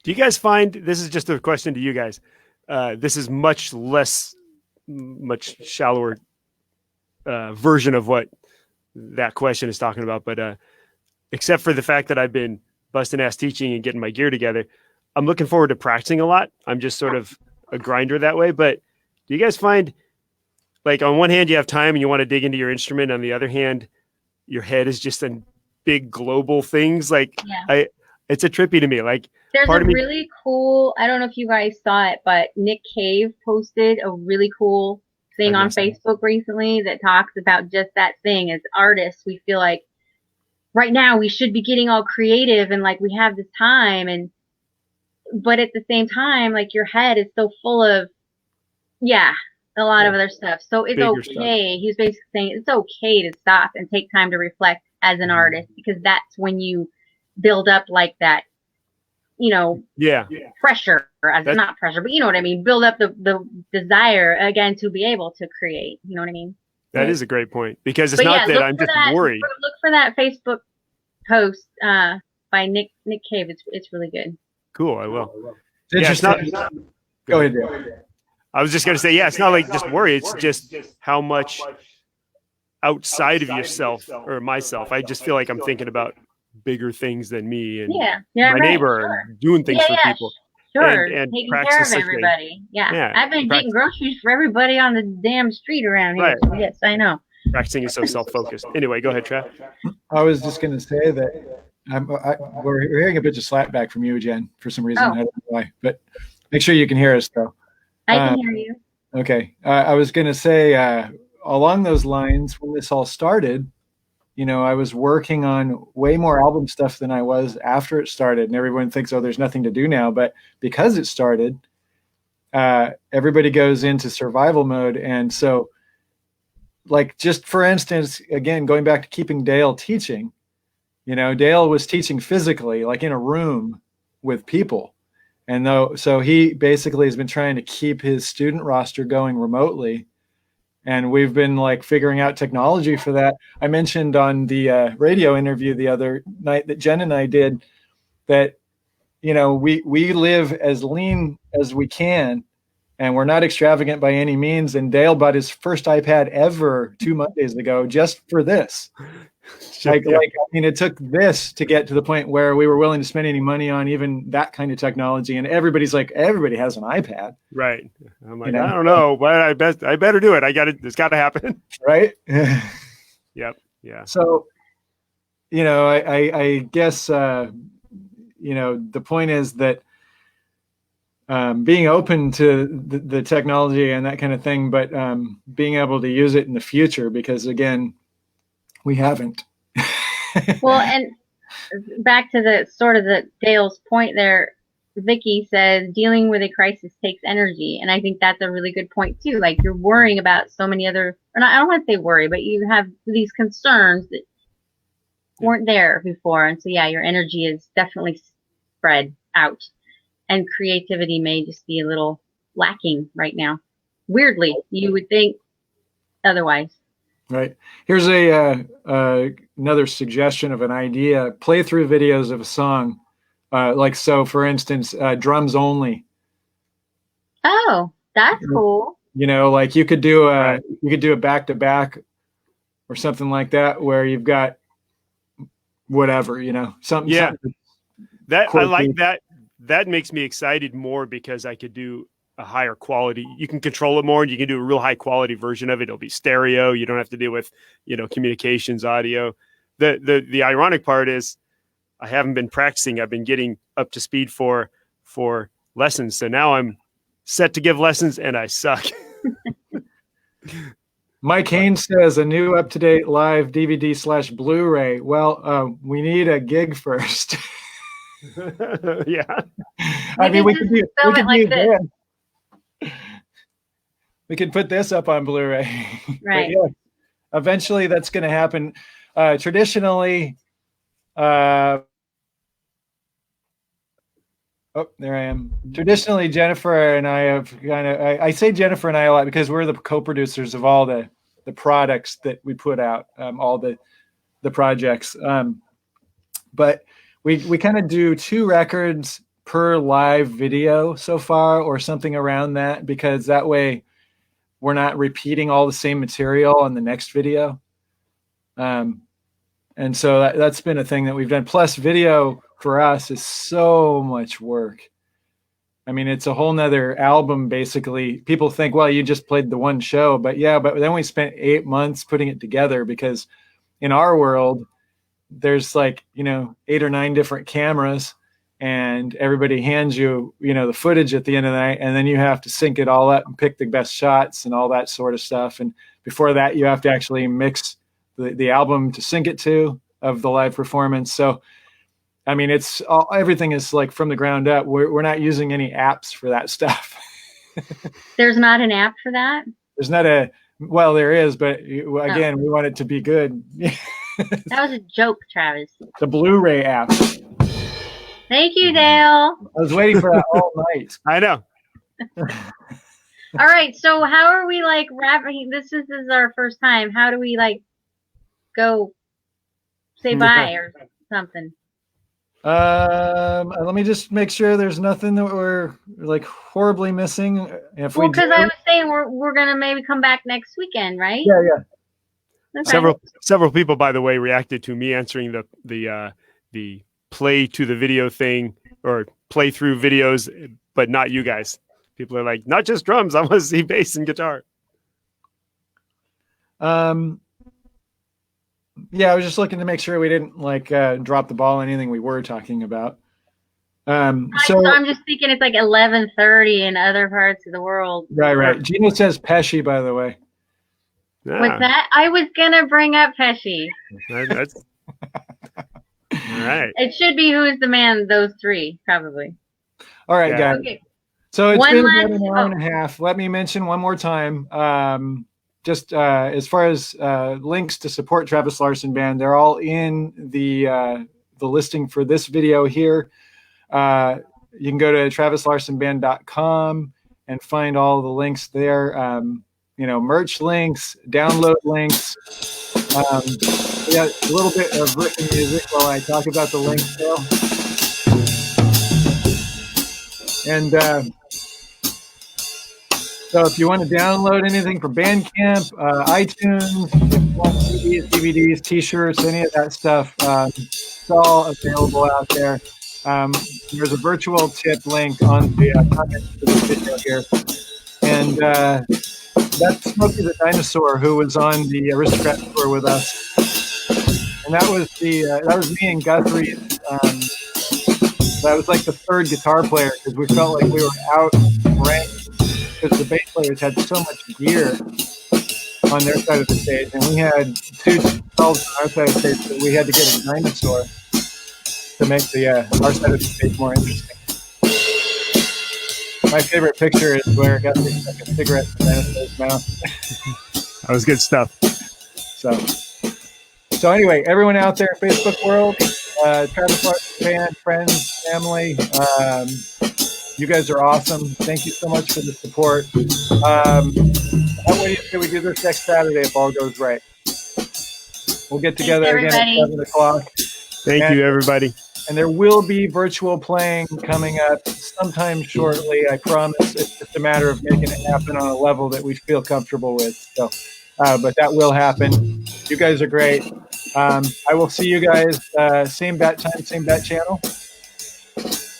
you guys find, this is just a question to you guys, this is much shallower version of what that question is talking about, but except for the fact that I've been busting ass teaching and getting my gear together, I'm looking forward to practicing a lot. I'm just sort of a grinder that way. But do you guys find, like, on one hand, you have time and you want to dig into your instrument. On the other hand, your head is just in big global things. Like, it's a trippy to me. Like, there's a really cool, I don't know if you guys saw it, but Nick Cave posted a really cool thing on Facebook recently that talks about just that thing. As artists, we feel like right now we should be getting all creative and like we have this time, but at the same time, like, your head is so full of a lot of other stuff. So it's okay. He was basically saying it's okay to stop and take time to reflect as an artist, because that's when you build up like that, pressure, not pressure, but you know what I mean? Build up the desire again to be able to create, you know what I mean? That is a great point, because it's not that I'm just worried. Look for that Facebook post by Nick Cave. It's really good. Cool, I will. Yeah, it's not. Go ahead, Dave. I was just going to say, it's not like just worry. It's just how much outside of yourself or myself. I just feel like I'm thinking about bigger things than me and my neighbor and doing things for people. Sure, and taking care of everybody. I've been getting groceries for everybody on the damn street around here. Right. So yes, I know. Practicing is so self-focused. Anyway, go ahead, Trav. I was just going to say that we're hearing a bit of slapback from you, Jen, for some reason. I don't know why, but make sure you can hear us, though. I can hear you. Okay. I was going to say, along those lines, when this all started, I was working on way more album stuff than I was after it started. And everyone thinks, there's nothing to do now. But because it started, everybody goes into survival mode. And so, like, just for instance, again, going back to keeping Dale teaching, Dale was teaching physically, like in a room with people. And so he basically has been trying to keep his student roster going remotely. And we've been like figuring out technology for that. I mentioned on the radio interview the other night that Jen and I did that, we live as lean as we can, and we're not extravagant by any means. And Dale bought his first iPad ever 2 Mondays ago just for this. It took this to get to the point where we were willing to spend any money on even that kind of technology. And everybody's like, everybody has an iPad. Right. I'm like, I don't know, but I better do it. It's got to happen. Right. Yep. Yeah. So, I guess, the point is that being open to the technology and that kind of thing, but being able to use it in the future, because again, we haven't. Well, and back to the Dale's point there, Vicky says dealing with a crisis takes energy, and I think that's a really good point too. Like, you're worrying about so many other, I don't want to say worry, but you have these concerns that weren't there before, and so your energy is definitely spread out, and creativity may just be a little lacking right now. Weirdly, you would think otherwise. Right. Here's another suggestion of an idea. Play through videos of a song. For instance, drums only. Oh, that's cool. You could do a back-to-back or something like that, where you've got whatever, something. Yeah. Something I like that. That makes me excited more, because I could do a higher quality. You can control it more, and you can do a real high quality version of it. It'll be stereo. You don't have to deal with, communications audio. The ironic part is I haven't been practicing. I've been getting up to speed for lessons. So now I'm set to give lessons, and I suck. Mike Haynes says a new up-to-date live DVD/Blu-ray. Well, we need a gig first. Yeah. I mean, we could do this. We could put this up on Blu-ray. Right. Eventually that's going to happen. Traditionally, there I am. Traditionally, Jennifer and I have I say Jennifer and I a lot because we're the co-producers of all the products that we put out, all the projects. But we kind of do 2 records per live video so far, or something around that, because that way we're not repeating all the same material on the next video. And so that's been a thing that we've done. Plus, video for us is so much work. I mean, it's a whole nother album, basically. People think, well, you just played the one show, but then we spent 8 months putting it together, because in our world, there's 8 or 9 different cameras, and everybody hands you, the footage at the end of the night, and then you have to sync it all up and pick the best shots and all that sort of stuff. And before that, you have to actually mix the album to sync it to of the live performance. So, I mean, everything is from the ground up. We're not using any apps for that stuff. There's not an app for that? There's not well, there is, but again, we want it to be good. That was a joke, Travis. The Blu-ray app. Thank you, Dale. I was waiting for that all night. I know. All right, so how are we like wrapping? This is our first time. How do we like go say bye or something? Let me just make sure there's nothing that we're like horribly missing. If Well, we because do, I was saying we're gonna maybe come back next weekend, right? yeah. Okay. Several people, by the way, reacted to me answering the play to the video thing or play through videos, but not you guys. People are like, not just drums. I want to see bass and guitar. Yeah, I was just looking to make sure we didn't like drop the ball on anything we were talking about. So I'm just thinking it's like 11:30 in other parts of the world. right. Gino says Pesci, by the way. What's that? I was gonna bring up Pesci. That's all right. It should be Who's the Man? Those three, probably. All right, Yeah. guys. Okay. So it's One been last- about an hour and a half. Let me mention one more time. Just as far as links to support Travis Larson Band, they're all in the listing for this video here. You can go to travislarsonband.com and find all the links there. Merch links, download links. We got a little bit of written music while I talk about the links though. And so if you want to download anything from Bandcamp, iTunes, if you want CDs, DVDs, T-shirts, any of that stuff, it's all available out there. There's a virtual tip link on the comments for the video here. And that's Smokey the Dinosaur, who was on the Aristocrat tour with us. And that was me and Guthrie. That was like the third guitar player because we felt like we were outranked because the bass players had so much gear on their side of the stage, and we had two stalls on our side of the stage, so we had to get a dinosaur to make our side of the stage more interesting. My favorite picture is where Guthrie stuck a cigarette in the dinosaur's mouth. That was good stuff. So anyway, everyone out there, Facebook world, Travis Larson Band, friends, family, you guys are awesome. Thank you so much for the support. How can we do this next Saturday if all goes right? We'll get together again at 7 o'clock. Thank you, everybody. And there will be virtual playing coming up sometime shortly. I promise. It's just a matter of making it happen on a level that we feel comfortable with. So, but that will happen. You guys are great. I will see you guys same bat time, same bat channel.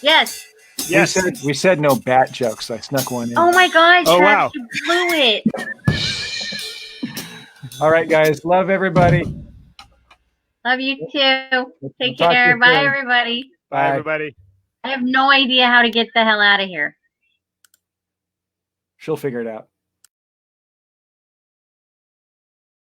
Yes. Yes. We said no bat jokes, so I snuck one in. Oh my gosh, Oh, Travis, wow. you blew it. All right, guys. Love everybody. Love you too. Take talk to care. you Bye, soon. everybody. Bye, everybody. I have no idea how to get the hell out of here. She'll figure it out.